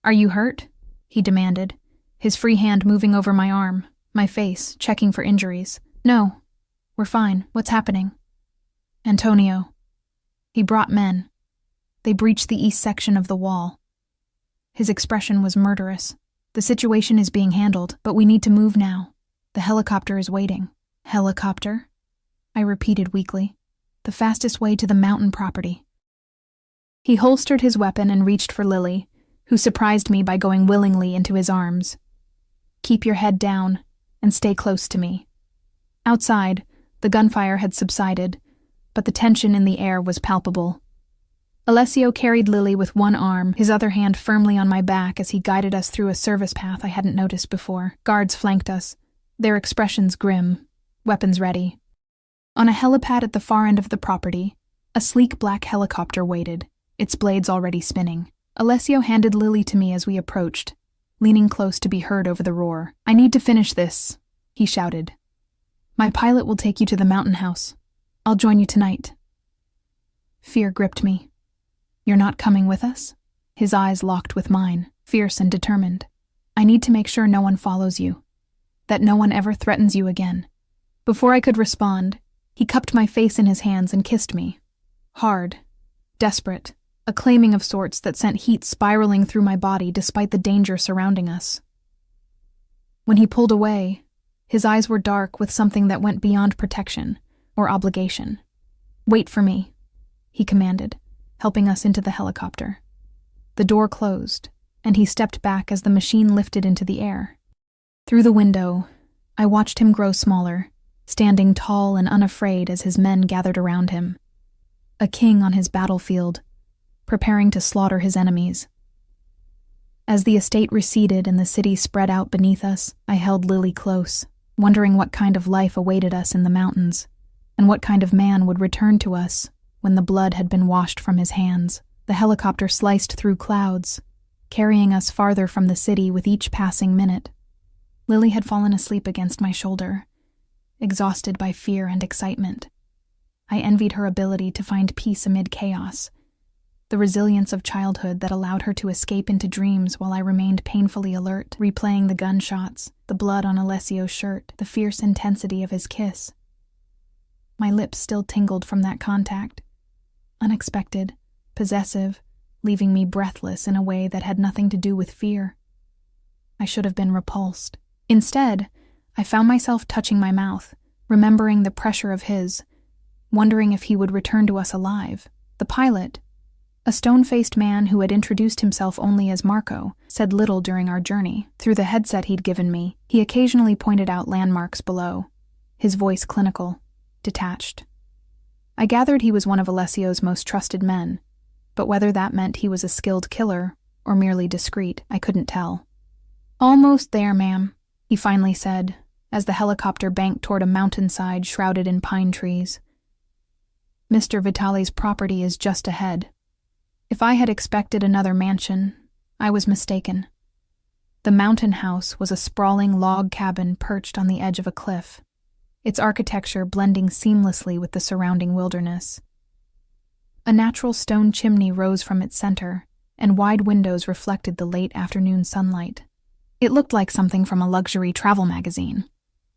Are you hurt? He demanded, his free hand moving over my arm, my face, checking for injuries. No. We're fine. What's happening? Antonio. He brought men. They breached the east section of the wall. His expression was murderous. The situation is being handled, but we need to move now. The helicopter is waiting. Helicopter? I repeated weakly. The fastest way to the mountain property. He holstered his weapon and reached for Lily, who surprised me by going willingly into his arms. Keep your head down and stay close to me. Outside, the gunfire had subsided, but the tension in the air was palpable. Alessio carried Lily with one arm, his other hand firmly on my back as he guided us through a service path I hadn't noticed before. Guards flanked us, their expressions grim, weapons ready. On a helipad at the far end of the property, a sleek black helicopter waited, its blades already spinning. Alessio handed Lily to me as we approached, leaning close to be heard over the roar. "I need to finish this," he shouted. "My pilot will take you to the mountain house. I'll join you tonight." Fear gripped me. "You're not coming with us?" His eyes locked with mine, fierce and determined. "I need to make sure no one follows you, that no one ever threatens you again." Before I could respond, he cupped my face in his hands and kissed me. Hard, desperate, a claiming of sorts that sent heat spiraling through my body despite the danger surrounding us. When he pulled away, his eyes were dark with something that went beyond protection or obligation. "Wait for me," he commanded, helping us into the helicopter. The door closed, and he stepped back as the machine lifted into the air. Through the window, I watched him grow smaller, standing tall and unafraid as his men gathered around him. A king on his battlefield, preparing to slaughter his enemies. As the estate receded and the city spread out beneath us, I held Lily close, wondering what kind of life awaited us in the mountains, and what kind of man would return to us when the blood had been washed from his hands. The helicopter sliced through clouds, carrying us farther from the city with each passing minute. Lily had fallen asleep against my shoulder, exhausted by fear and excitement. I envied her ability to find peace amid chaos, the resilience of childhood that allowed her to escape into dreams while I remained painfully alert, replaying the gunshots, the blood on Alessio's shirt, the fierce intensity of his kiss. My lips still tingled from that contact, unexpected, possessive, leaving me breathless in a way that had nothing to do with fear. I should have been repulsed. Instead, I found myself touching my mouth, remembering the pressure of his, wondering if he would return to us alive. The pilot, a stone-faced man who had introduced himself only as Marco, said little during our journey. Through the headset he'd given me, he occasionally pointed out landmarks below, his voice clinical, detached. I gathered he was one of Alessio's most trusted men, but whether that meant he was a skilled killer or merely discreet, I couldn't tell. "Almost there, ma'am," he finally said, as the helicopter banked toward a mountainside shrouded in pine trees. "Mr. Vitale's property is just ahead." If I had expected another mansion, I was mistaken. The mountain house was a sprawling log cabin perched on the edge of a cliff, its architecture blending seamlessly with the surrounding wilderness. A natural stone chimney rose from its center, and wide windows reflected the late afternoon sunlight. It looked like something from a luxury travel magazine.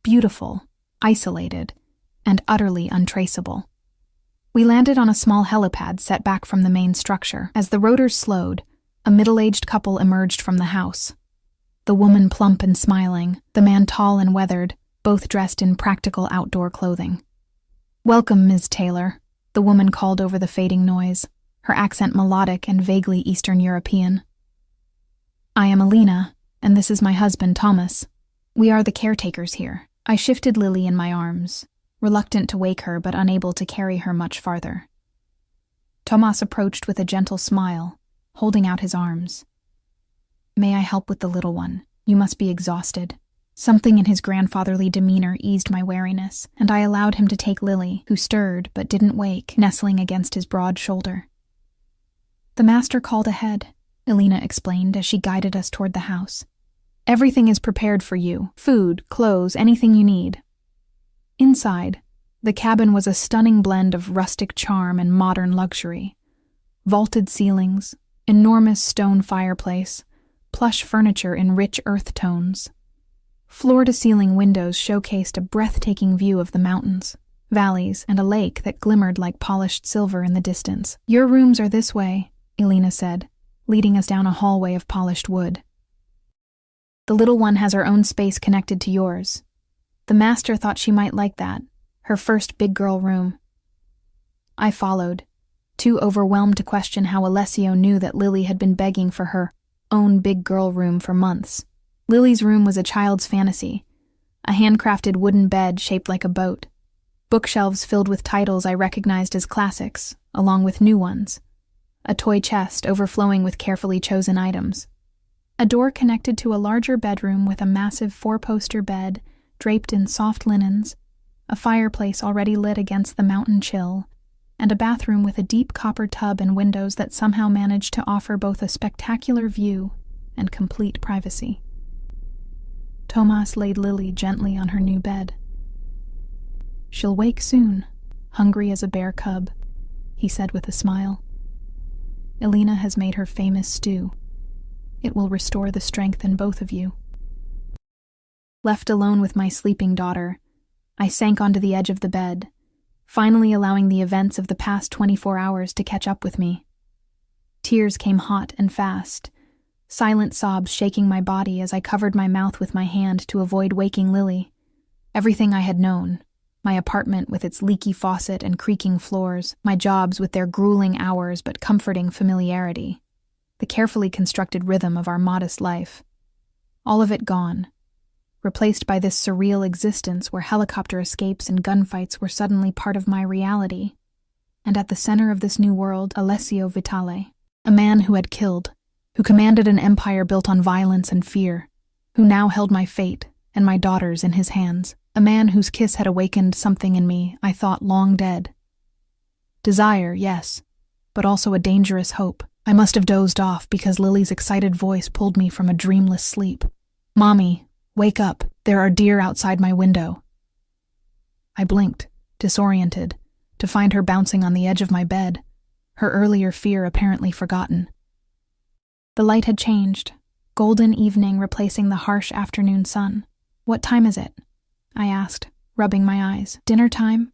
Beautiful, isolated, and utterly untraceable. We landed on a small helipad set back from the main structure. As the rotors slowed, a middle-aged couple emerged from the house. The woman plump and smiling, the man tall and weathered, both dressed in practical outdoor clothing. "Welcome, Ms. Taylor," the woman called over the fading noise, her accent melodic and vaguely Eastern European. "I am Alina, and this is my husband, Thomas. We are the caretakers here." I shifted Lily in my arms, reluctant to wake her but unable to carry her much farther. Thomas approached with a gentle smile, holding out his arms. "May I help with the little one? You must be exhausted." Something in his grandfatherly demeanor eased my wariness, and I allowed him to take Lily, who stirred but didn't wake, nestling against his broad shoulder. "The master called ahead," Alina explained as she guided us toward the house. "Everything is prepared for you, food, clothes, anything you need." Inside, the cabin was a stunning blend of rustic charm and modern luxury. Vaulted ceilings, enormous stone fireplace, plush furniture in rich earth tones. Floor-to-ceiling windows showcased a breathtaking view of the mountains, valleys, and a lake that glimmered like polished silver in the distance. "Your rooms are this way," Alina said, leading us down a hallway of polished wood. "The little one has her own space connected to yours. The master thought she might like that, her first big girl room." I followed, too overwhelmed to question how Alessio knew that Lily had been begging for her own big girl room for months. Lily's room was a child's fantasy, a handcrafted wooden bed shaped like a boat, bookshelves filled with titles I recognized as classics, along with new ones, a toy chest overflowing with carefully chosen items. A door connected to a larger bedroom with a massive four-poster bed draped in soft linens, a fireplace already lit against the mountain chill, and a bathroom with a deep copper tub and windows that somehow managed to offer both a spectacular view and complete privacy. Tomas laid Lily gently on her new bed. "She'll wake soon, hungry as a bear cub," he said with a smile. "Elena has made her famous stew. It will restore the strength in both of you." Left alone with my sleeping daughter, I sank onto the edge of the bed, finally allowing the events of the past 24 hours to catch up with me. Tears came hot and fast, silent sobs shaking my body as I covered my mouth with my hand to avoid waking Lily. Everything I had known, my apartment with its leaky faucet and creaking floors, my jobs with their grueling hours but comforting familiarity, the carefully constructed rhythm of our modest life, all of it gone, replaced by this surreal existence where helicopter escapes and gunfights were suddenly part of my reality. And at the center of this new world, Alessio Vitale, a man who had killed, who commanded an empire built on violence and fear, who now held my fate and my daughter's in his hands, a man whose kiss had awakened something in me I thought long dead. Desire, yes, but also a dangerous hope. I must have dozed off because Lily's excited voice pulled me from a dreamless sleep. "Mommy, wake up, there are deer outside my window." I blinked, disoriented, to find her bouncing on the edge of my bed, her earlier fear apparently forgotten. The light had changed, golden evening replacing the harsh afternoon sun. "What time is it?" I asked, rubbing my eyes. "Dinner time?"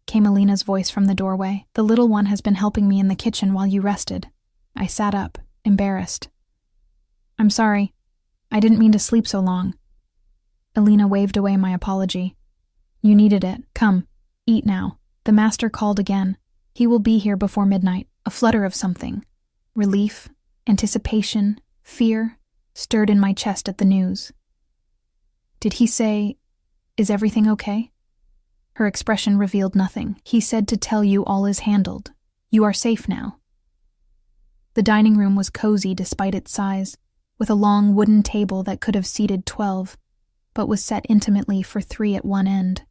came Elena's voice from the doorway. "The little one has been helping me in the kitchen while you rested." I sat up, embarrassed. "I'm sorry. I didn't mean to sleep so long." Elena waved away my apology. "You needed it. Come, eat now." The master called again. He will be here before midnight. A flutter of something. Relief, anticipation, fear, stirred in my chest at the news. "Did he say, is everything okay?" Her expression revealed nothing. "He said to tell you all is handled. You are safe now." The dining room was cozy despite its size, with a long wooden table that could have seated 12, but was set intimately for 3 at one end.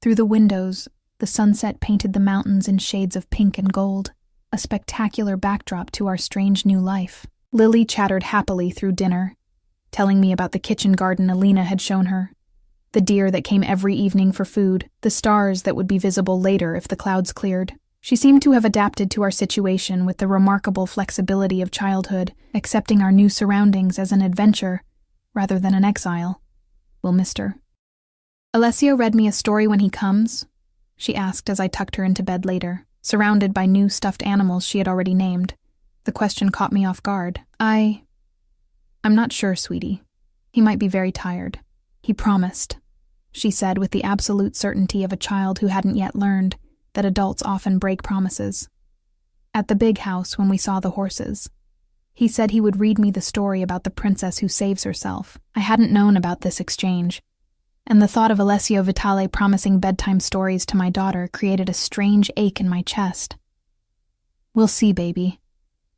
Through the windows, the sunset painted the mountains in shades of pink and gold, a spectacular backdrop to our strange new life. Lily chattered happily through dinner, telling me about the kitchen garden Elena had shown her, the deer that came every evening for food, the stars that would be visible later if the clouds cleared. She seemed to have adapted to our situation with the remarkable flexibility of childhood, accepting our new surroundings as an adventure rather than an exile. "Will Mr. Alessio read me a story when he comes?" she asked as I tucked her into bed later, surrounded by new stuffed animals she had already named. The question caught me off guard. I'm not sure, sweetie. He might be very tired." "He promised," she said with the absolute certainty of a child who hadn't yet learned that adults often break promises. "At the big house when we saw the horses. He said he would read me the story about the princess who saves herself." I hadn't known about this exchange, and the thought of Alessio Vitale promising bedtime stories to my daughter created a strange ache in my chest. "We'll see, baby.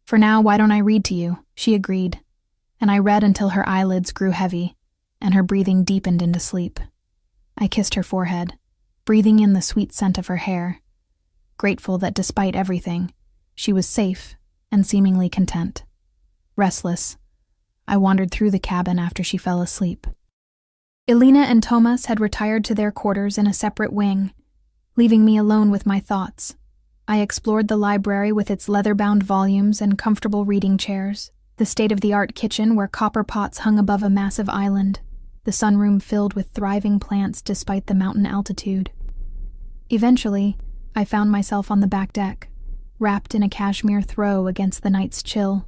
For now, why don't I read to you?" she agreed, and I read until her eyelids grew heavy and her breathing deepened into sleep. I kissed her forehead, breathing in the sweet scent of her hair, grateful that despite everything, she was safe and seemingly content. Restless, I wandered through the cabin after she fell asleep. Elena and Tomas had retired to their quarters in a separate wing, leaving me alone with my thoughts. I explored the library with its leather-bound volumes and comfortable reading chairs, the state-of-the-art kitchen where copper pots hung above a massive island, the sunroom filled with thriving plants despite the mountain altitude. Eventually, I found myself on the back deck, wrapped in a cashmere throw against the night's chill.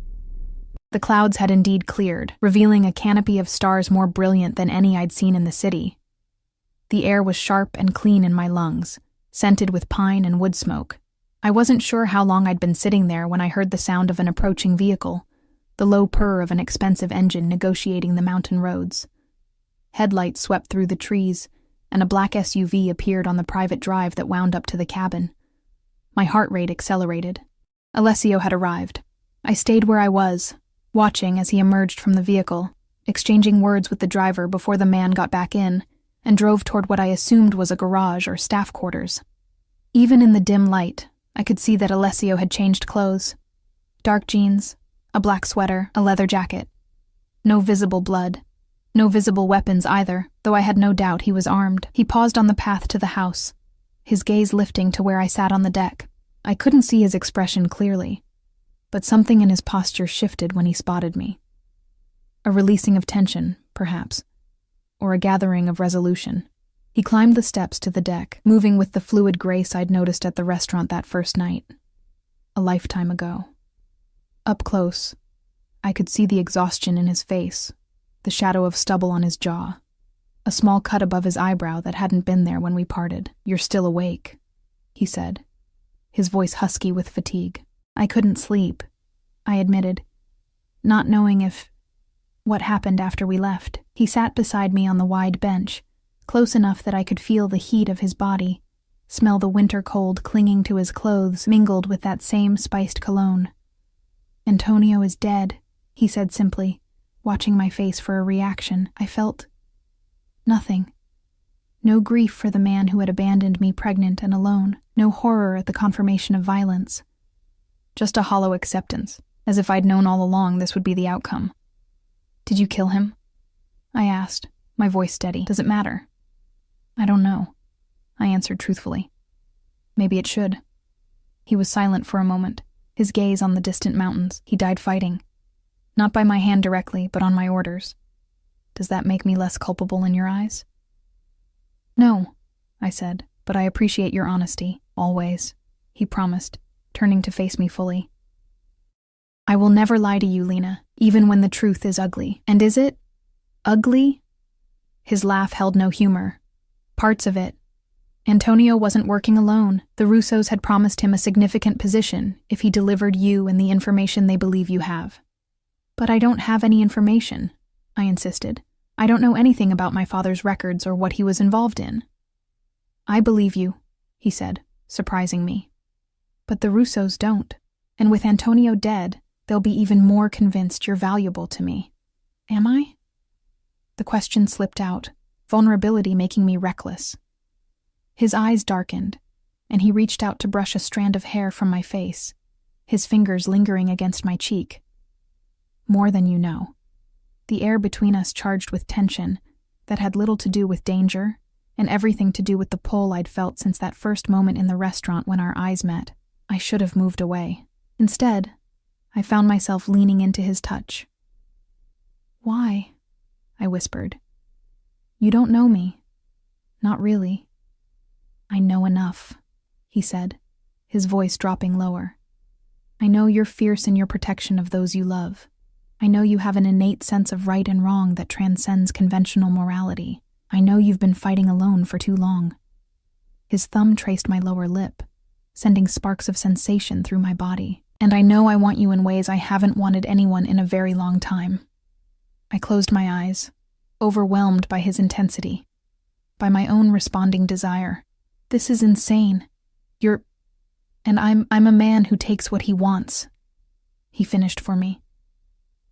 The clouds had indeed cleared, revealing a canopy of stars more brilliant than any I'd seen in the city. The air was sharp and clean in my lungs, scented with pine and wood smoke. I wasn't sure how long I'd been sitting there when I heard the sound of an approaching vehicle, the low purr of an expensive engine negotiating the mountain roads. Headlights swept through the trees, and a black SUV appeared on the private drive that wound up to the cabin. My heart rate accelerated. Alessio had arrived. I stayed where I was, watching as he emerged from the vehicle, exchanging words with the driver before the man got back in and drove toward what I assumed was a garage or staff quarters. Even in the dim light, I could see that Alessio had changed clothes. Dark jeans, a black sweater, a leather jacket. No visible blood. No visible weapons either, though I had no doubt he was armed. He paused on the path to the house, his gaze lifting to where I sat on the deck. I couldn't see his expression clearly, but something in his posture shifted when he spotted me. A releasing of tension, perhaps, or a gathering of resolution. He climbed the steps to the deck, moving with the fluid grace I'd noticed at the restaurant that first night, a lifetime ago. Up close, I could see the exhaustion in his face, the shadow of stubble on his jaw, a small cut above his eyebrow that hadn't been there when we parted. "You're still awake," he said, his voice husky with fatigue. "I couldn't sleep," I admitted, not knowing what happened after we left. He sat beside me on the wide bench, close enough that I could feel the heat of his body, smell the winter cold clinging to his clothes mingled with that same spiced cologne. "Antonio is dead," he said simply, watching my face for a reaction. I felt nothing. No grief for the man who had abandoned me pregnant and alone, no horror at the confirmation of violence. Just a hollow acceptance, as if I'd known all along this would be the outcome. "Did you kill him?" I asked, my voice steady. "Does it matter?" "I don't know," I answered truthfully. "Maybe it should." He was silent for a moment, his gaze on the distant mountains. "He died fighting. Not by my hand directly, but on my orders. Does that make me less culpable in your eyes?" "No," I said, "but I appreciate your honesty, always," he promised, turning to face me fully. "I will never lie to you, Lena, even when the truth is ugly." "And is it ugly?" His laugh held no humor. "Parts of it. Antonio wasn't working alone. The Russos had promised him a significant position if he delivered you and the information they believe you have." "But I don't have any information," I insisted. "I don't know anything about my father's records or what he was involved in." "I believe you," he said, surprising me. "But the Russos don't. And with Antonio dead, they'll be even more convinced you're valuable to me." "Am I?" The question slipped out, vulnerability making me reckless. His eyes darkened, and he reached out to brush a strand of hair from my face, his fingers lingering against my cheek. "More than you know." The air between us charged with tension that had little to do with danger and everything to do with the pull I'd felt since that first moment in the restaurant when our eyes met. I should have moved away. Instead, I found myself leaning into his touch. "Why?" I whispered. "You don't know me. Not really." "I know enough," he said, his voice dropping lower. "I know you're fierce in your protection of those you love. I know you have an innate sense of right and wrong that transcends conventional morality. I know you've been fighting alone for too long." His thumb traced my lower lip, sending sparks of sensation through my body. "And I know I want you in ways I haven't wanted anyone in a very long time." I closed my eyes, overwhelmed by his intensity, by my own responding desire. "This is insane. And I'm a man who takes what he wants," he finished for me.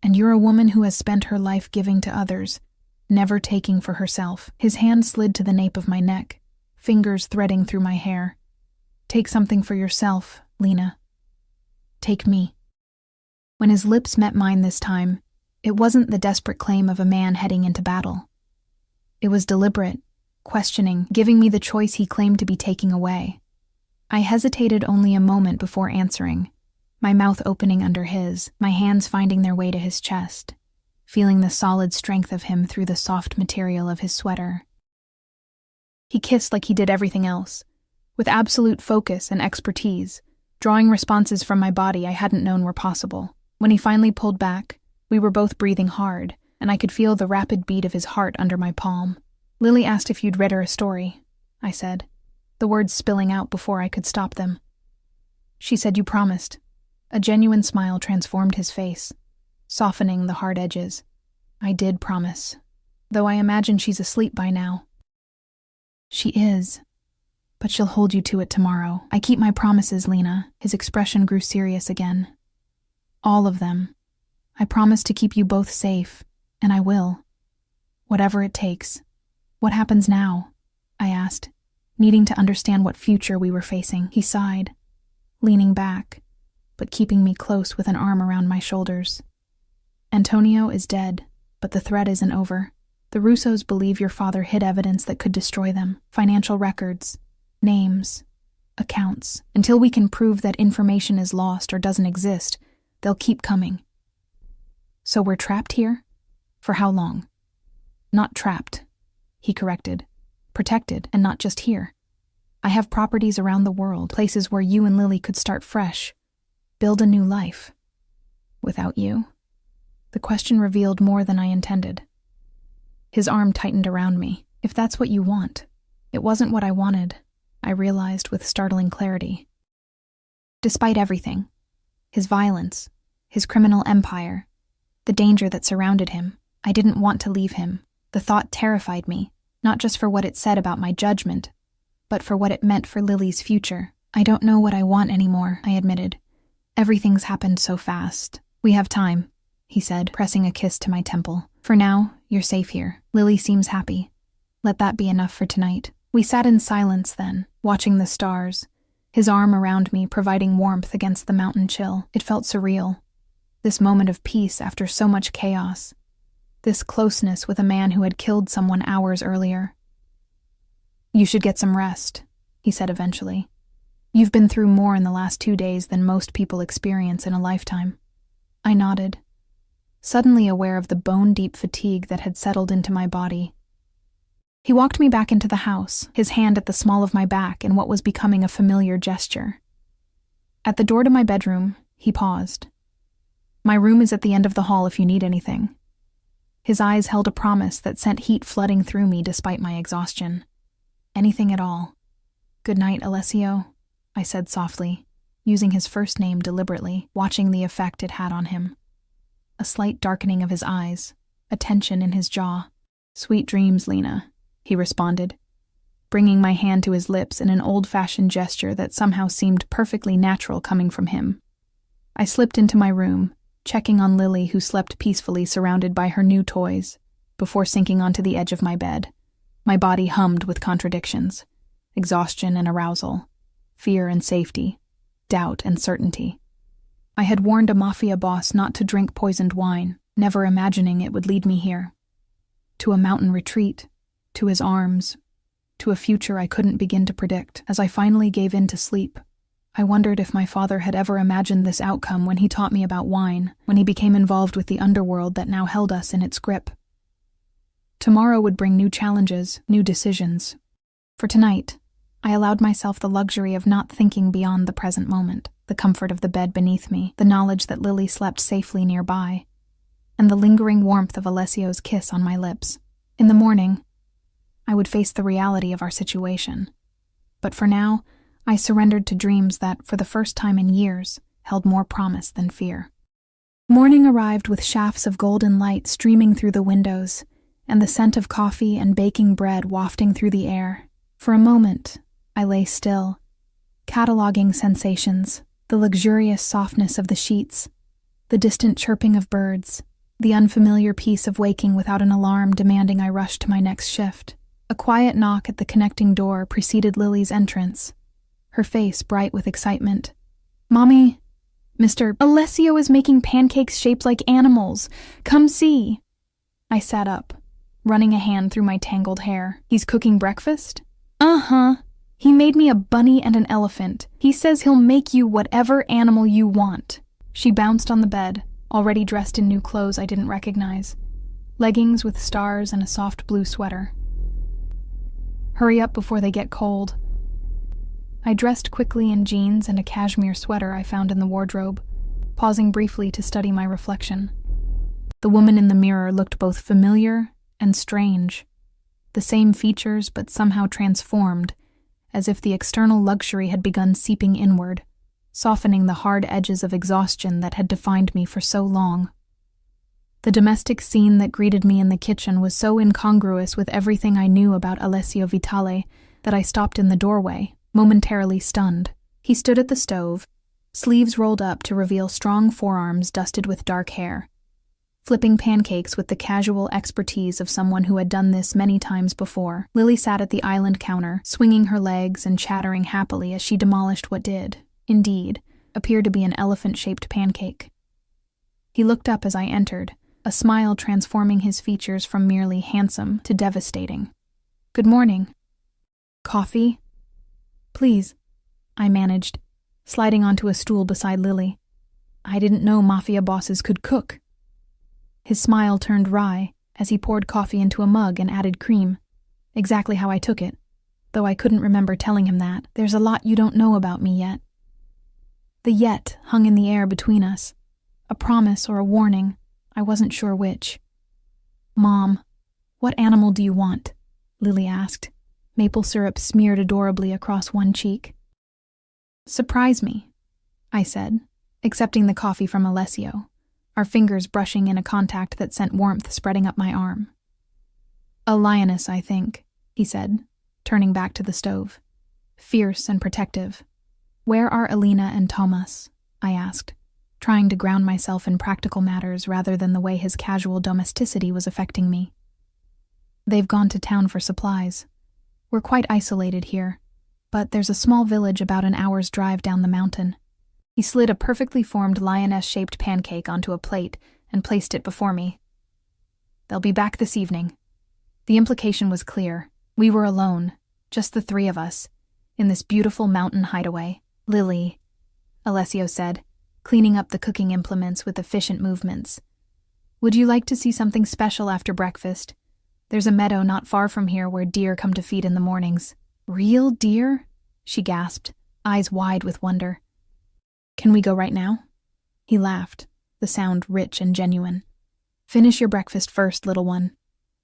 "And you're a woman who has spent her life giving to others, never taking for herself." His hand slid to the nape of my neck, fingers threading through my hair. "Take something for yourself, Lena. Take me." When his lips met mine this time, it wasn't the desperate claim of a man heading into battle. It was deliberate, questioning, giving me the choice he claimed to be taking away. I hesitated only a moment before answering, my mouth opening under his, my hands finding their way to his chest, feeling the solid strength of him through the soft material of his sweater. He kissed like he did everything else, with absolute focus and expertise, drawing responses from my body I hadn't known were possible. When he finally pulled back, we were both breathing hard, and I could feel the rapid beat of his heart under my palm. "Lily asked if you'd read her a story," I said, the words spilling out before I could stop them. "She said you promised." A genuine smile transformed his face, softening the hard edges. "I did promise, though I imagine she's asleep by now." "She is, but she'll hold you to it tomorrow. I keep my promises, Lena." His expression grew serious again. "All of them. I promise to keep you both safe, and I will. Whatever it takes." "What happens now?" I asked, needing to understand what future we were facing. He sighed, leaning back, but keeping me close with an arm around my shoulders. "Antonio is dead. But the threat isn't over. The Russos believe your father hid evidence that could destroy them. Financial records, names, accounts. Until we can prove that information is lost or doesn't exist, they'll keep coming. So we're trapped here? For how long? Not trapped, he corrected. Protected, and not just here. I have properties around the world, places where you and Lily could start fresh, build a new life. Without you? The question revealed more than I intended. His arm tightened around me. If that's what you want. It wasn't what I wanted, I realized with startling clarity. Despite everything, his violence, his criminal empire, the danger that surrounded him, I didn't want to leave him. The thought terrified me, not just for what it said about my judgment, but for what it meant for Lily's future. I don't know what I want anymore, I admitted. Everything's happened so fast. We have time, he said, pressing a kiss to my temple. For now, you're safe here. Lily seems happy. Let that be enough for tonight. We sat in silence then, watching the stars, his arm around me providing warmth against the mountain chill. It felt surreal. This moment of peace after so much chaos. This closeness with a man who had killed someone hours earlier. You should get some rest, he said eventually. You've been through more in the last 2 days than most people experience in a lifetime. I nodded, suddenly aware of the bone-deep fatigue that had settled into my body. He walked me back into the house, his hand at the small of my back in what was becoming a familiar gesture. At the door to my bedroom, he paused. My room is at the end of the hall if you need anything. His eyes held a promise that sent heat flooding through me despite my exhaustion. Anything at all. Good night, Alessio, I said softly, using his first name deliberately, watching the effect it had on him. A slight darkening of his eyes, a tension in his jaw. Sweet dreams, Lena, he responded, bringing my hand to his lips in an old-fashioned gesture that somehow seemed perfectly natural coming from him. I slipped into my room, checking on Lily, who slept peacefully surrounded by her new toys, before sinking onto the edge of my bed. My body hummed with contradictions, exhaustion and arousal, fear and safety, doubt and certainty. I had warned a Mafia boss not to drink poisoned wine, never imagining it would lead me here. To a mountain retreat, to his arms, to a future I couldn't begin to predict. As I finally gave in to sleep, I wondered if my father had ever imagined this outcome when he taught me about wine, when he became involved with the underworld that now held us in its grip. Tomorrow would bring new challenges, new decisions. For tonight, I allowed myself the luxury of not thinking beyond the present moment, the comfort of the bed beneath me, the knowledge that Lily slept safely nearby, and the lingering warmth of Alessio's kiss on my lips. In the morning, I would face the reality of our situation. But for now, I surrendered to dreams that, for the first time in years, held more promise than fear. Morning arrived with shafts of golden light streaming through the windows, and the scent of coffee and baking bread wafting through the air. For a moment, I lay still, cataloging sensations, the luxurious softness of the sheets, the distant chirping of birds, the unfamiliar peace of waking without an alarm demanding I rush to my next shift. A quiet knock at the connecting door preceded Lily's entrance, her face bright with excitement. "Mommy, Mr. Alessio is making pancakes shaped like animals. Come see." I sat up, running a hand through my tangled hair. "He's cooking breakfast?" "Uh-huh. He made me a bunny and an elephant. He says he'll make you whatever animal you want." She bounced on the bed, already dressed in new clothes I didn't recognize. Leggings with stars and a soft blue sweater. "Hurry up before they get cold." I dressed quickly in jeans and a cashmere sweater I found in the wardrobe, pausing briefly to study my reflection. The woman in the mirror looked both familiar and strange. The same features, but somehow transformed, as if the external luxury had begun seeping inward, softening the hard edges of exhaustion that had defined me for so long. The domestic scene that greeted me in the kitchen was so incongruous with everything I knew about Alessio Vitale that I stopped in the doorway, momentarily stunned. He stood at the stove, sleeves rolled up to reveal strong forearms dusted with dark hair, flipping pancakes with the casual expertise of someone who had done this many times before. Lily sat at the island counter, swinging her legs and chattering happily as she demolished what did, indeed, appear to be an elephant-shaped pancake. He looked up as I entered, a smile transforming his features from merely handsome to devastating. "Good morning." "Coffee?" "Please," I managed, sliding onto a stool beside Lily. "I didn't know Mafia bosses could cook." His smile turned wry as he poured coffee into a mug and added cream, exactly how I took it, though I couldn't remember telling him that. "There's a lot you don't know about me yet." The yet hung in the air between us, a promise or a warning, I wasn't sure which. "Mom, what animal do you want?" Lily asked, maple syrup smeared adorably across one cheek. "Surprise me," I said, accepting the coffee from Alessio, our fingers brushing in a contact that sent warmth spreading up my arm. "A lioness, I think," he said, turning back to the stove. "Fierce and protective." "Where are Alina and Thomas?" I asked, trying to ground myself in practical matters rather than the way his casual domesticity was affecting me. "They've gone to town for supplies. We're quite isolated here, but there's a small village about an hour's drive down the mountain." He slid a perfectly formed lioness-shaped pancake onto a plate and placed it before me. "They'll be back this evening." The implication was clear. We were alone, just the three of us, in this beautiful mountain hideaway. "Lily," Alessio said, cleaning up the cooking implements with efficient movements. "Would you like to see something special after breakfast? There's a meadow not far from here where deer come to feed in the mornings." "Real deer?" she gasped, eyes wide with wonder. "Can we go right now?" He laughed, the sound rich and genuine. "Finish your breakfast first, little one.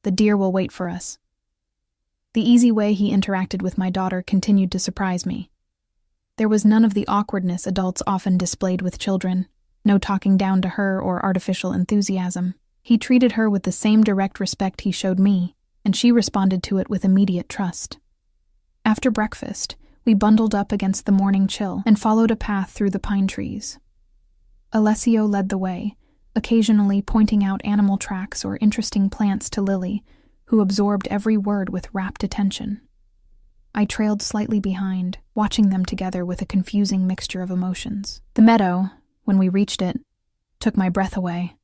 The deer will wait for us." The easy way he interacted with my daughter continued to surprise me. There was none of the awkwardness adults often displayed with children, no talking down to her or artificial enthusiasm. He treated her with the same direct respect he showed me, and she responded to it with immediate trust. After breakfast, we bundled up against the morning chill and followed a path through the pine trees. Alessio led the way, occasionally pointing out animal tracks or interesting plants to Lily, who absorbed every word with rapt attention. I trailed slightly behind, watching them together with a confusing mixture of emotions. The meadow, when we reached it, took my breath away.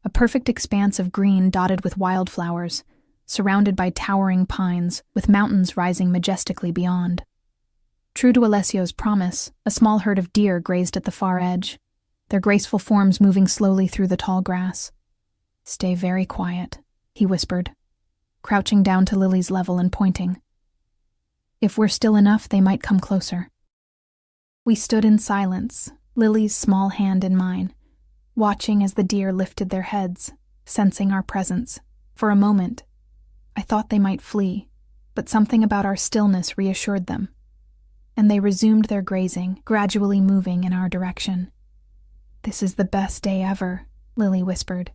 A perfect expanse of green dotted with wildflowers, surrounded by towering pines, with mountains rising majestically beyond. True to Alessio's promise, a small herd of deer grazed at the far edge, their graceful forms moving slowly through the tall grass. "Stay very quiet," he whispered, crouching down to Lily's level and pointing. "If we're still enough, they might come closer." We stood in silence, Lily's small hand in mine, watching as the deer lifted their heads, sensing our presence. For a moment, I thought they might flee, but something about our stillness reassured them, and they resumed their grazing, gradually moving in our direction. "This is the best day ever," Lily whispered,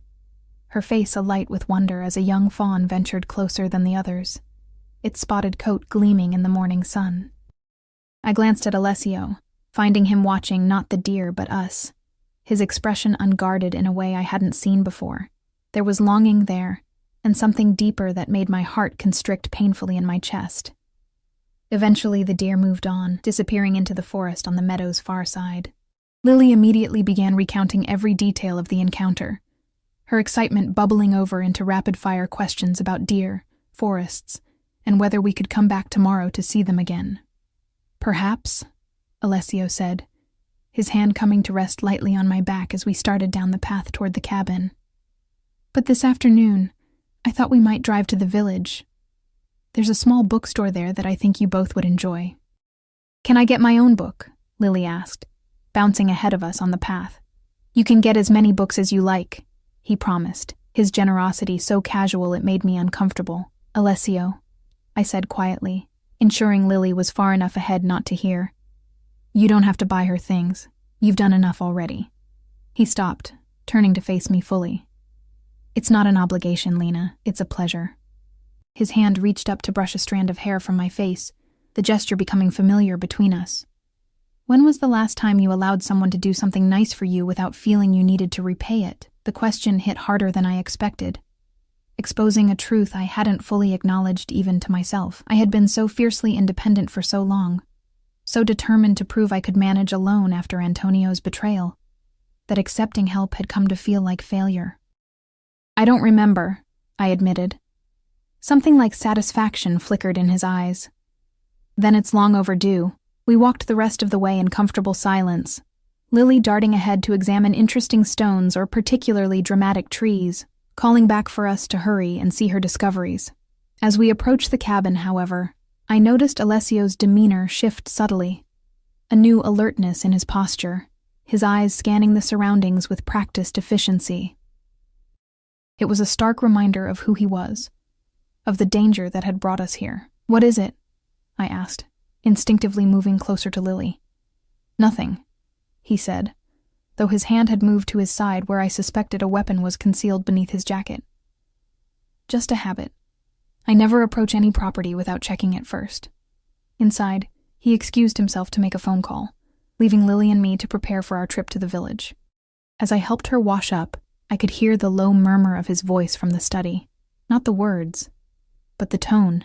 her face alight with wonder as a young fawn ventured closer than the others, its spotted coat gleaming in the morning sun. I glanced at Alessio, finding him watching not the deer but us, his expression unguarded in a way I hadn't seen before. There was longing there, and something deeper that made my heart constrict painfully in my chest. Eventually the deer moved on, disappearing into the forest on the meadow's far side. Lily immediately began recounting every detail of the encounter, her excitement bubbling over into rapid-fire questions about deer, forests, and whether we could come back tomorrow to see them again. "Perhaps," Alessio said, his hand coming to rest lightly on my back as we started down the path toward the cabin. "But this afternoon, I thought we might drive to the village. There's a small bookstore there that I think you both would enjoy." "Can I get my own book?" Lily asked, bouncing ahead of us on the path. "You can get as many books as you like," he promised, his generosity so casual it made me uncomfortable. "Alessio," I said quietly, ensuring Lily was far enough ahead not to hear. "You don't have to buy her things. You've done enough already." He stopped, turning to face me fully. "It's not an obligation, Lena. It's a pleasure." His hand reached up to brush a strand of hair from my face, the gesture becoming familiar between us. "When was the last time you allowed someone to do something nice for you without feeling you needed to repay it?" The question hit harder than I expected, exposing a truth I hadn't fully acknowledged even to myself. I had been so fiercely independent for so long, so determined to prove I could manage alone after Antonio's betrayal, that accepting help had come to feel like failure. I don't remember, I admitted. Something like satisfaction flickered in his eyes. Then it's long overdue. We walked the rest of the way in comfortable silence, Lily darting ahead to examine interesting stones or particularly dramatic trees, calling back for us to hurry and see her discoveries. As we approached the cabin, however, I noticed Alessio's demeanor shift subtly. A new alertness in his posture, his eyes scanning the surroundings with practiced efficiency. It was a stark reminder of who he was, of the danger that had brought us here. "What is it?" I asked, instinctively moving closer to Lily. "Nothing," he said, though his hand had moved to his side where I suspected a weapon was concealed beneath his jacket. "Just a habit. I never approach any property without checking it first." Inside, he excused himself to make a phone call, leaving Lily and me to prepare for our trip to the village. As I helped her wash up, I could hear the low murmur of his voice from the study. Not the words, but the tone,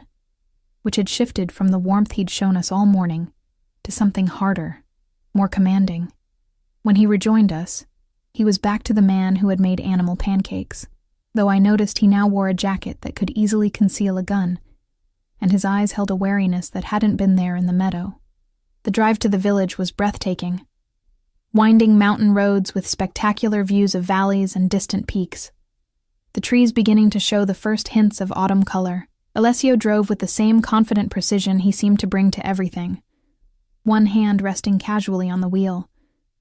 which had shifted from the warmth he'd shown us all morning to something harder, more commanding. When he rejoined us, he was back to the man who had made animal pancakes, though I noticed he now wore a jacket that could easily conceal a gun, and his eyes held a wariness that hadn't been there in the meadow. The drive to the village was breathtaking. Winding mountain roads with spectacular views of valleys and distant peaks. The trees beginning to show the first hints of autumn color. Alessio drove with the same confident precision he seemed to bring to everything, one hand resting casually on the wheel,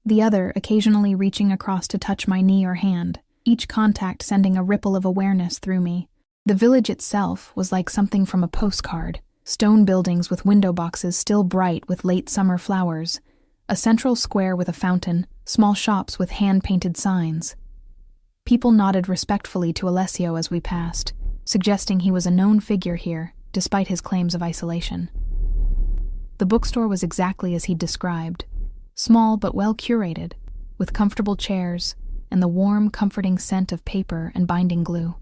the other occasionally reaching across to touch my knee or hand, each contact sending a ripple of awareness through me. The village itself was like something from a postcard, stone buildings with window boxes still bright with late summer flowers, a central square with a fountain, small shops with hand-painted signs. People nodded respectfully to Alessio as we passed, suggesting he was a known figure here, despite his claims of isolation. The bookstore was exactly as he'd described, small but well curated, with comfortable chairs and the warm, comforting scent of paper and binding glue.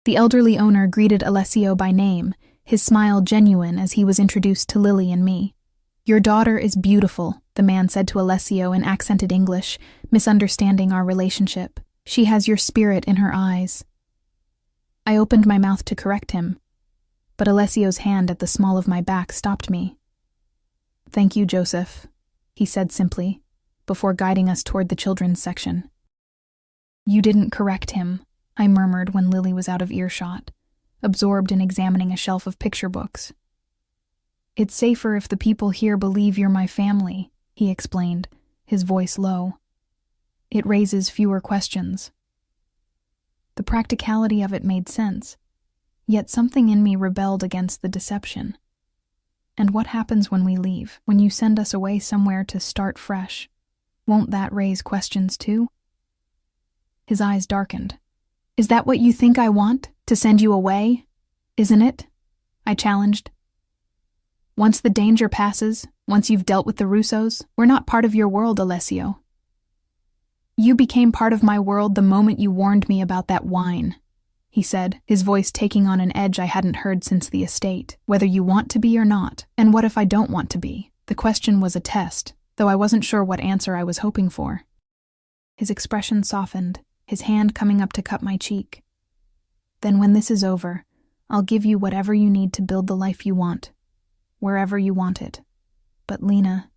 The elderly owner greeted Alessio by name, his smile genuine as he was introduced to Lily and me. "Your daughter is beautiful," the man said to Alessio in accented English, misunderstanding our relationship. "She has your spirit in her eyes." I opened my mouth to correct him, but Alessio's hand at the small of my back stopped me. "Thank you, Joseph," he said simply, before guiding us toward the children's section. "You didn't correct him," I murmured when Lily was out of earshot, absorbed in examining a shelf of picture books. "It's safer if the people here believe you're my family," he explained, his voice low. "It raises fewer questions." The practicality of it made sense, yet something in me rebelled against the deception. And what happens when we leave, when you send us away somewhere to start fresh? Won't that raise questions too? His eyes darkened. "Is that what you think I want? To send you away? Isn't it?" I challenged. "Once the danger passes, once you've dealt with the Russos, we're not part of your world, Alessio. You became part of my world the moment you warned me about that wine," he said, his voice taking on an edge I hadn't heard since the estate. "Whether you want to be or not, and what if I don't want to be?" The question was a test, though I wasn't sure what answer I was hoping for. His expression softened, his hand coming up to cup my cheek. "Then when this is over, I'll give you whatever you need to build the life you want, wherever you want it. But Lena..."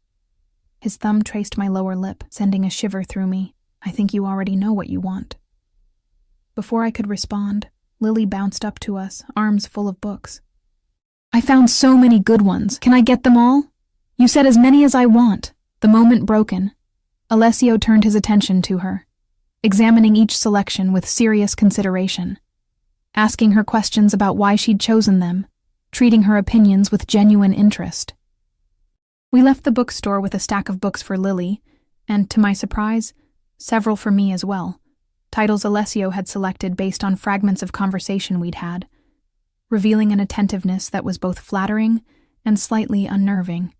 His thumb traced my lower lip, sending a shiver through me. "I think you already know what you want." Before I could respond, Lily bounced up to us, arms full of books. "I found so many good ones. Can I get them all?" "You said as many as I want." The moment broken, Alessio turned his attention to her, examining each selection with serious consideration, asking her questions about why she'd chosen them, treating her opinions with genuine interest. We left the bookstore with a stack of books for Lily, and, to my surprise, several for me as well, titles Alessio had selected based on fragments of conversation we'd had, revealing an attentiveness that was both flattering and slightly unnerving.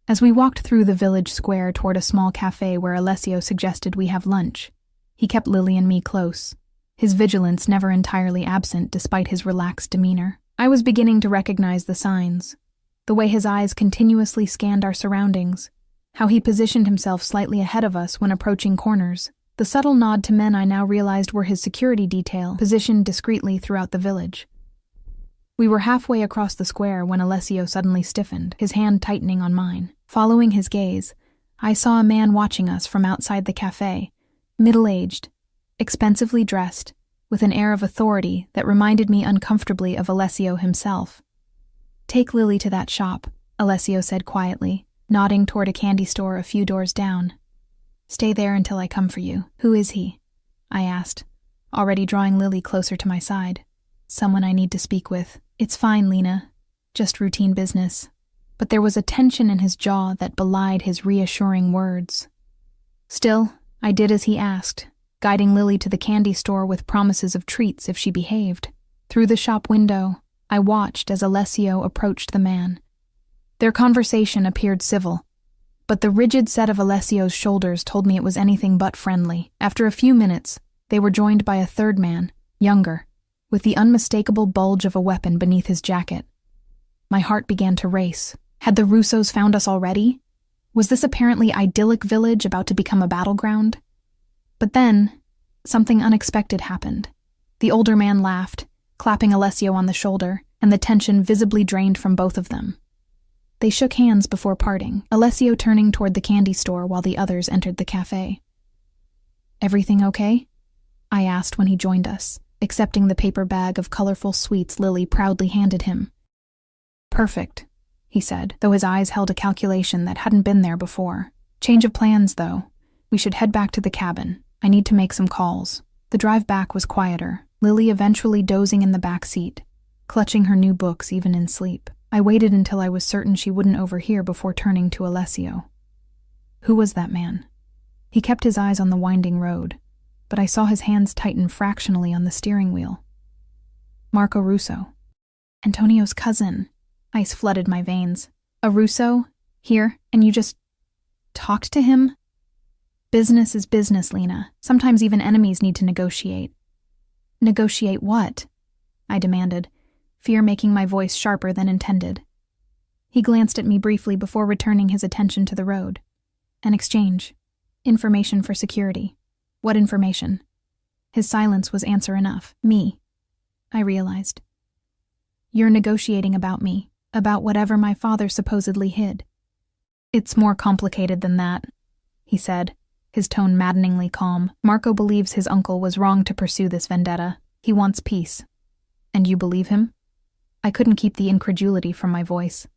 As we walked through the village square toward a small cafe where Alessio suggested we have lunch, he kept Lily and me close, his vigilance never entirely absent despite his relaxed demeanor. I was beginning to recognize the signs, the way his eyes continuously scanned our surroundings, how he positioned himself slightly ahead of us when approaching corners, The subtle nod to men I now realized were his security detail, positioned discreetly throughout the village. We were halfway across the square when Alessio suddenly stiffened, his hand tightening on mine. Following his gaze, I saw a man watching us from outside the cafe, middle-aged, expensively dressed, with an air of authority that reminded me uncomfortably of Alessio himself. "Take Lily to that shop," Alessio said quietly, nodding toward a candy store a few doors down. "Stay there until I come for you." "Who is he?" I asked, already drawing Lily closer to my side. "Someone I need to speak with." "It's fine, Lena. Just routine business." But there was a tension in his jaw that belied his reassuring words. Still, I did as he asked, guiding Lily to the candy store with promises of treats if she behaved. Through the shop window, I watched as Alessio approached the man. Their conversation appeared civil, but the rigid set of Alessio's shoulders told me it was anything but friendly. After a few minutes, they were joined by a third man, younger, with the unmistakable bulge of a weapon beneath his jacket. My heart began to race. Had the Russos found us already? Was this apparently idyllic village about to become a battleground? But then, something unexpected happened. The older man laughed, clapping Alessio on the shoulder, and the tension visibly drained from both of them. They shook hands before parting, Alessio turning toward the candy store while the others entered the cafe. "Everything okay?" I asked when he joined us, accepting the paper bag of colorful sweets Lily proudly handed him. "Perfect," he said, though his eyes held a calculation that hadn't been there before. "Change of plans, though. We should head back to the cabin. I need to make some calls." The drive back was quieter, Lily eventually dozing in the back seat, clutching her new books even in sleep. I waited until I was certain she wouldn't overhear before turning to Alessio. Who was that man? He kept his eyes on the winding road, but I saw his hands tighten fractionally on the steering wheel. Marco Russo. Antonio's cousin. Ice flooded my veins. "A Russo? Here? And you just talked to him?" "Business is business, Lena. Sometimes even enemies need to negotiate." "Negotiate what?" I demanded, fear making my voice sharper than intended. He glanced at me briefly before returning his attention to the road. "An exchange. Information for security." "What information?" His silence was answer enough. "Me," I realized. "You're negotiating about me, about whatever my father supposedly hid." "It's more complicated than that," he said, his tone maddeningly calm. "Marco believes his uncle was wrong to pursue this vendetta. He wants peace." "And you believe him?" I couldn't keep the incredulity from my voice.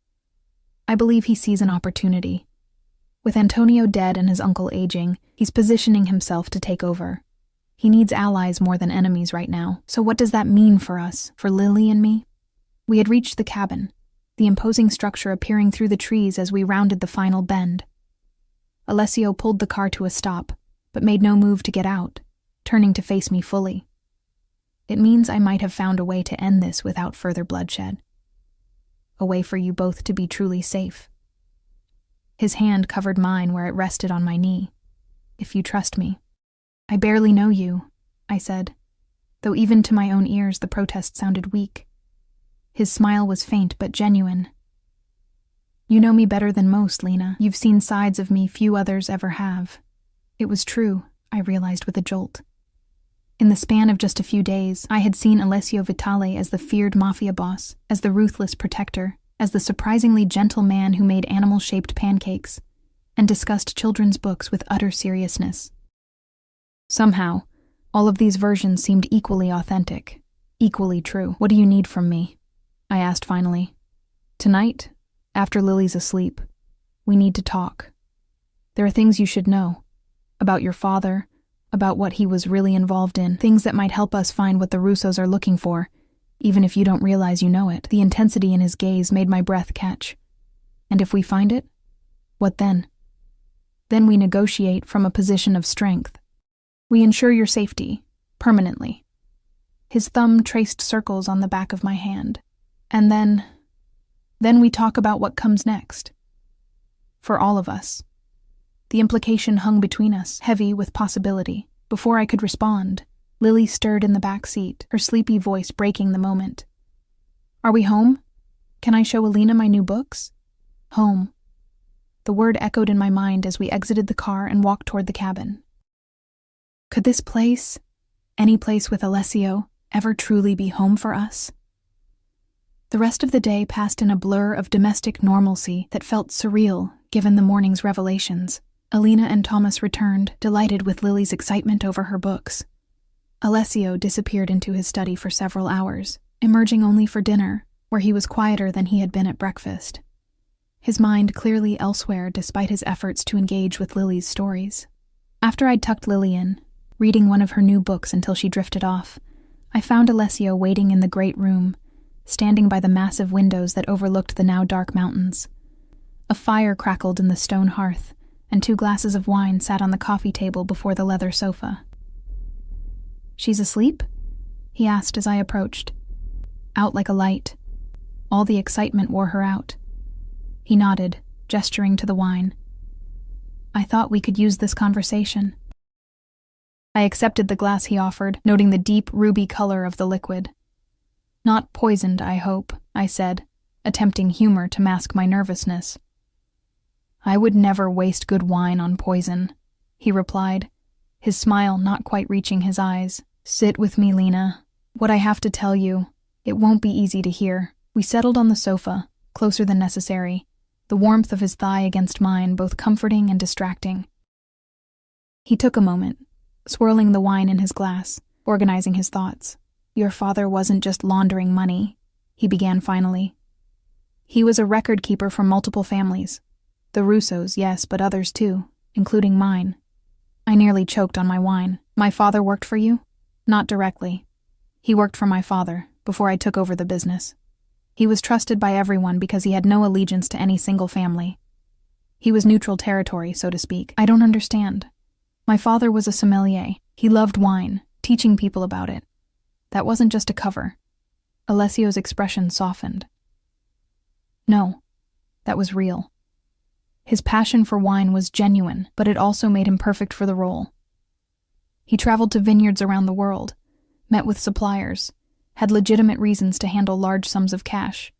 "I believe he sees an opportunity. With Antonio dead and his uncle aging, he's positioning himself to take over. He needs allies more than enemies right now. So what does that mean for us, for Lily and me?" We had reached the cabin, the imposing structure appearing through the trees as we rounded the final bend. Alessio pulled the car to a stop, but made no move to get out, turning to face me fully. "It means I might have found a way to end this without further bloodshed. A way for you both to be truly safe." His hand covered mine where it rested on my knee. "If you trust me." "I barely know you," I said, though even to my own ears the protest sounded weak. His smile was faint but genuine. "You know me better than most, Lena. You've seen sides of me few others ever have." It was true, I realized with a jolt. In the span of just a few days, I had seen Alessio Vitale as the feared Mafia boss, as the ruthless protector, as the surprisingly gentle man who made animal-shaped pancakes, and discussed children's books with utter seriousness. Somehow, all of these versions seemed equally authentic, equally true. "What do you need from me?" I asked finally. "Tonight, after Lily's asleep, we need to talk. There are things you should know, about your father, about what he was really involved in, things that might help us find what the Russos are looking for, even if you don't realize you know it." The intensity in his gaze made my breath catch. "And if we find it, what then?" "Then we negotiate from a position of strength. We ensure your safety, permanently." His thumb traced circles on the back of my hand. "And then we talk about what comes next. For all of us." The implication hung between us, heavy with possibility. Before I could respond, Lily stirred in the back seat, her sleepy voice breaking the moment. "Are we home? Can I show Alina my new books?" "Home." The word echoed in my mind as we exited the car and walked toward the cabin. Could this place, any place with Alessio, ever truly be home for us? The rest of the day passed in a blur of domestic normalcy that felt surreal given the morning's revelations. Alina and Thomas returned, delighted with Lily's excitement over her books. Alessio disappeared into his study for several hours, emerging only for dinner, where he was quieter than he had been at breakfast. His mind clearly elsewhere despite his efforts to engage with Lily's stories. After I'd tucked Lily in, reading one of her new books until she drifted off, I found Alessio waiting in the great room, standing by the massive windows that overlooked the now dark mountains. A fire crackled in the stone hearth, and 2 glasses of wine sat on the coffee table before the leather sofa. "She's asleep?" he asked as I approached. Out like a light. All the excitement wore her out. He nodded, gesturing to the wine. "I thought we could use this conversation." I accepted the glass he offered, noting the deep ruby color of the liquid. "Not poisoned, I hope," I said, attempting humor to mask my nervousness. "I would never waste good wine on poison," he replied, his smile not quite reaching his eyes. "Sit with me, Lena. What I have to tell you, it won't be easy to hear." We settled on the sofa, closer than necessary, the warmth of his thigh against mine both comforting and distracting. He took a moment, swirling the wine in his glass, organizing his thoughts. "Your father wasn't just laundering money," he began finally. "He was a record keeper for multiple families. The Russos, yes, but others too, including mine." I nearly choked on my wine. "My father worked for you?" "Not directly. He worked for my father, before I took over the business. He was trusted by everyone because he had no allegiance to any single family. He was neutral territory, so to speak." "I don't understand." "My father was a sommelier. He loved wine, teaching people about it. That wasn't just a cover." Alessio's expression softened. "No, that was real. His passion for wine was genuine, but it also made him perfect for the role. He traveled to vineyards around the world, met with suppliers, had legitimate reasons to handle large sums of cash,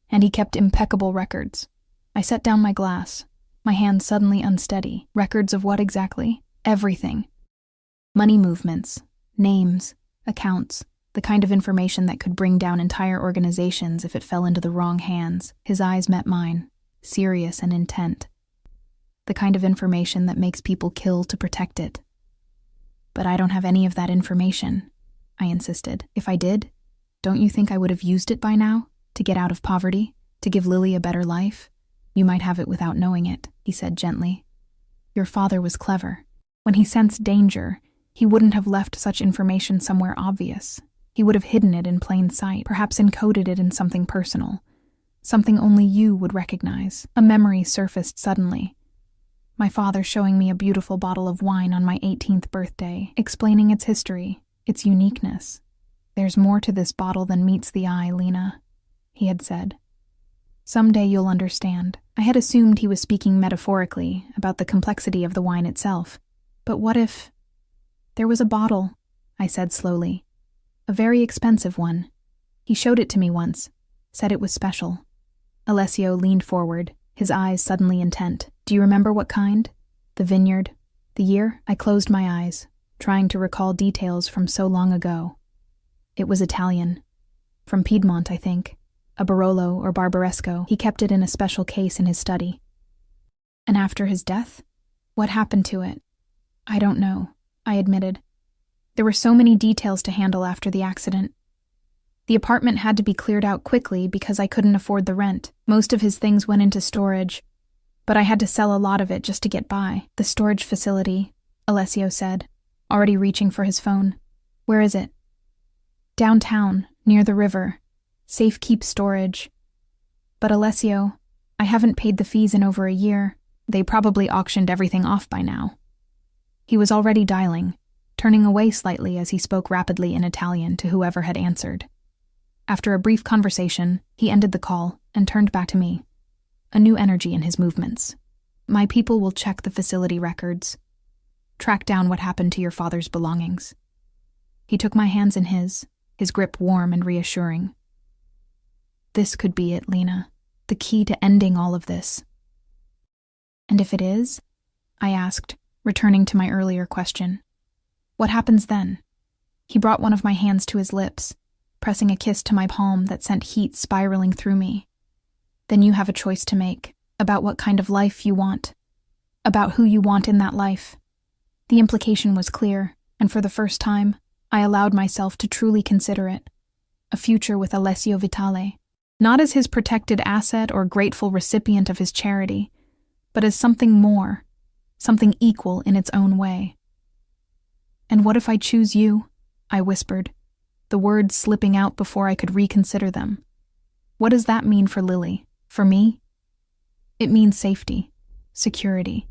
and he kept impeccable records." I set down my glass, my hand suddenly unsteady. Records of what exactly? Everything. Money movements, names, accounts, the kind of information that could bring down entire organizations if it fell into the wrong hands. His eyes met mine, serious and intent. The kind of information that makes people kill to protect it. "But I don't have any of that information," I insisted. "If I did, don't you think I would have used it by now? To get out of poverty? To give Lily a better life? You might have it without knowing it," he said gently. "Your father was clever. When he sensed danger, he wouldn't have left such information somewhere obvious. He would have hidden it in plain sight, perhaps encoded it in something personal. Something only you would recognize." A memory surfaced suddenly. My father showing me a beautiful bottle of wine on my 18th birthday, explaining its history, its uniqueness. "There's more to this bottle than meets the eye, Lena," he had said. "Someday you'll understand." I had assumed he was speaking metaphorically about the complexity of the wine itself. But what if... "There was a bottle," I said slowly. "A very expensive one. He showed it to me once, said it was special." Alessio leaned forward, his eyes suddenly intent. "Do you remember what kind? The vineyard? The year?" I closed my eyes, trying to recall details from so long ago. "It was Italian. From Piedmont, I think. A Barolo or Barbaresco. He kept it in a special case in his study." "And after his death? What happened to it?" "I don't know," I admitted. There were so many details to handle after the accident. The apartment had to be cleared out quickly because I couldn't afford the rent. Most of his things went into storage, but I had to sell a lot of it just to get by. "The storage facility," Alessio said, already reaching for his phone. "Where is it?" "Downtown, near the river. Safekeep storage." "But Alessio, I haven't paid the fees in over a year. They probably auctioned everything off by now." He was already dialing, turning away slightly as he spoke rapidly in Italian to whoever had answered. After a brief conversation, he ended the call and turned back to me, a new energy in his movements. "My people will check the facility records. Track down what happened to your father's belongings." He took my hands in his grip warm and reassuring. "This could be it, Lena. The key to ending all of this." "And if it is?" I asked, returning to my earlier question. What happens then? He brought one of my hands to his lips, pressing a kiss to my palm that sent heat spiraling through me. Then you have a choice to make about what kind of life you want, about who you want in that life. The implication was clear, and for the first time, I allowed myself to truly consider it. A future with Alessio Vitale, not as his protected asset or grateful recipient of his charity, but as something more, something equal in its own way. "And what if I choose you?" I whispered, the words slipping out before I could reconsider them. "What does that mean for Lily? For me?" "It means safety, security,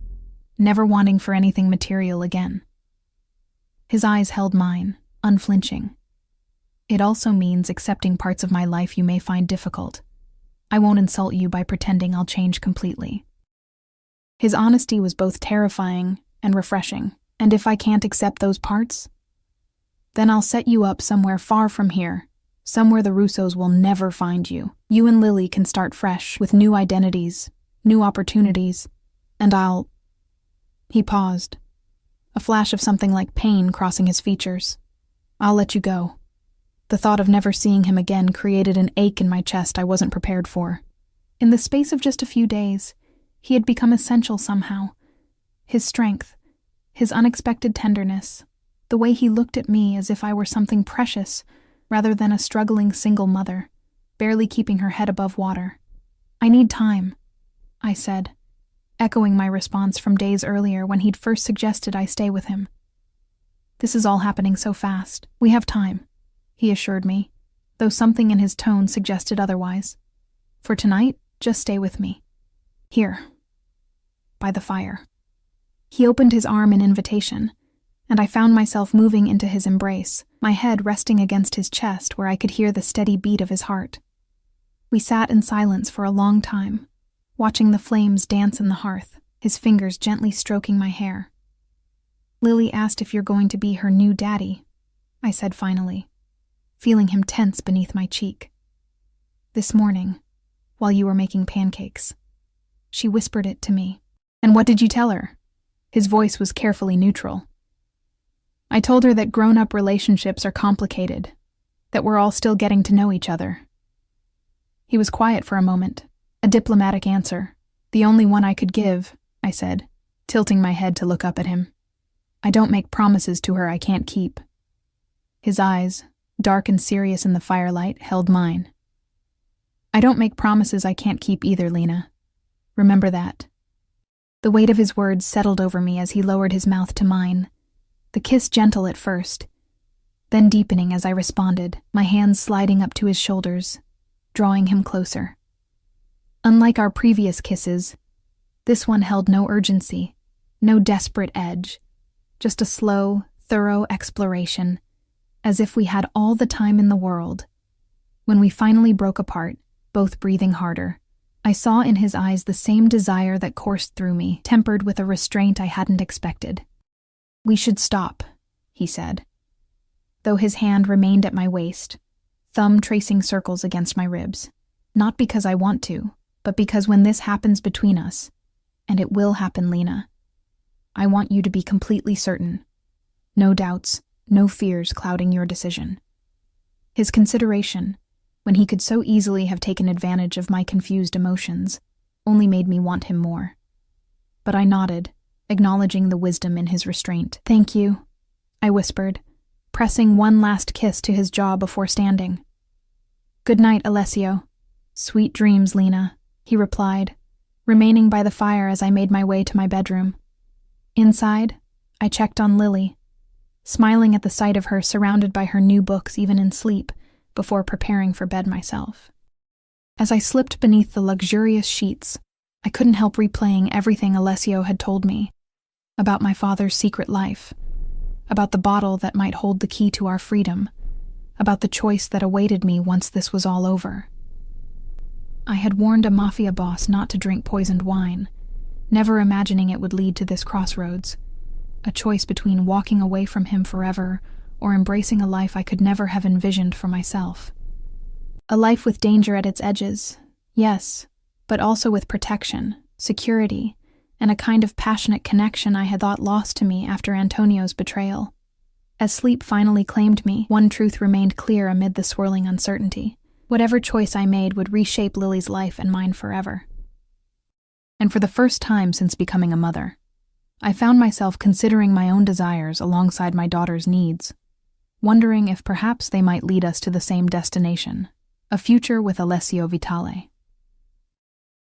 never wanting for anything material again." His eyes held mine, unflinching. "It also means accepting parts of my life you may find difficult. I won't insult you by pretending I'll change completely." His honesty was both terrifying and refreshing. "And if I can't accept those parts? Then I'll set you up somewhere far from here, somewhere the Russos will never find you. You and Lily can start fresh, with new identities, new opportunities, and I'll—" He paused, a flash of something like pain crossing his features. "I'll let you go." The thought of never seeing him again created an ache in my chest I wasn't prepared for. In the space of just a few days, he had become essential somehow. His strength, his unexpected tenderness, the way he looked at me as if I were something precious rather than a struggling single mother, barely keeping her head above water. "I need time," I said, echoing my response from days earlier when he'd first suggested I stay with him. "This is all happening so fast. We have time," he assured me, though something in his tone suggested otherwise. "For tonight, just stay with me. Here, by the fire." He opened his arm in invitation, and I found myself moving into his embrace, my head resting against his chest where I could hear the steady beat of his heart. We sat in silence for a long time, watching the flames dance in the hearth, his fingers gently stroking my hair. "Lily asked if you're going to be her new daddy," I said finally, feeling him tense beneath my cheek. "This morning, while you were making pancakes. She whispered it to me." "And what did you tell her?" His voice was carefully neutral. "I told her that grown-up relationships are complicated, that we're all still getting to know each other." He was quiet for a moment, a diplomatic answer, the only one I could give, I said, tilting my head to look up at him. "I don't make promises to her I can't keep." His eyes, dark and serious in the firelight, held mine. "I don't make promises I can't keep either, Lena. Remember that." The weight of his words settled over me as he lowered his mouth to mine, the kiss gentle at first, then deepening as I responded, my hands sliding up to his shoulders, drawing him closer. Unlike our previous kisses, this one held no urgency, no desperate edge, just a slow, thorough exploration, as if we had all the time in the world. When we finally broke apart, both breathing harder, I saw in his eyes the same desire that coursed through me, tempered with a restraint I hadn't expected. "We should stop," he said, though his hand remained at my waist, thumb tracing circles against my ribs. "Not because I want to, but because when this happens between us, and it will happen, Lena, I want you to be completely certain. No doubts, no fears clouding your decision." His consideration, when he could so easily have taken advantage of my confused emotions, only made me want him more. But I nodded, acknowledging the wisdom in his restraint. "Thank you," I whispered, pressing one last kiss to his jaw before standing. "Good night, Alessio." "Sweet dreams, Lena," he replied, remaining by the fire as I made my way to my bedroom. Inside, I checked on Lily, smiling at the sight of her surrounded by her new books even in sleep, before preparing for bed myself. As I slipped beneath the luxurious sheets, I couldn't help replaying everything Alessio had told me about my father's secret life, about the bottle that might hold the key to our freedom, about the choice that awaited me once this was all over. I had warned a Mafia boss not to drink poisoned wine, never imagining it would lead to this crossroads, a choice between walking away from him forever or embracing a life I could never have envisioned for myself. A life with danger at its edges, yes, but also with protection, security, and a kind of passionate connection I had thought lost to me after Antonio's betrayal. As sleep finally claimed me, one truth remained clear amid the swirling uncertainty. Whatever choice I made would reshape Lily's life and mine forever. And for the first time since becoming a mother, I found myself considering my own desires alongside my daughter's needs, wondering if perhaps they might lead us to the same destination, a future with Alessio Vitale.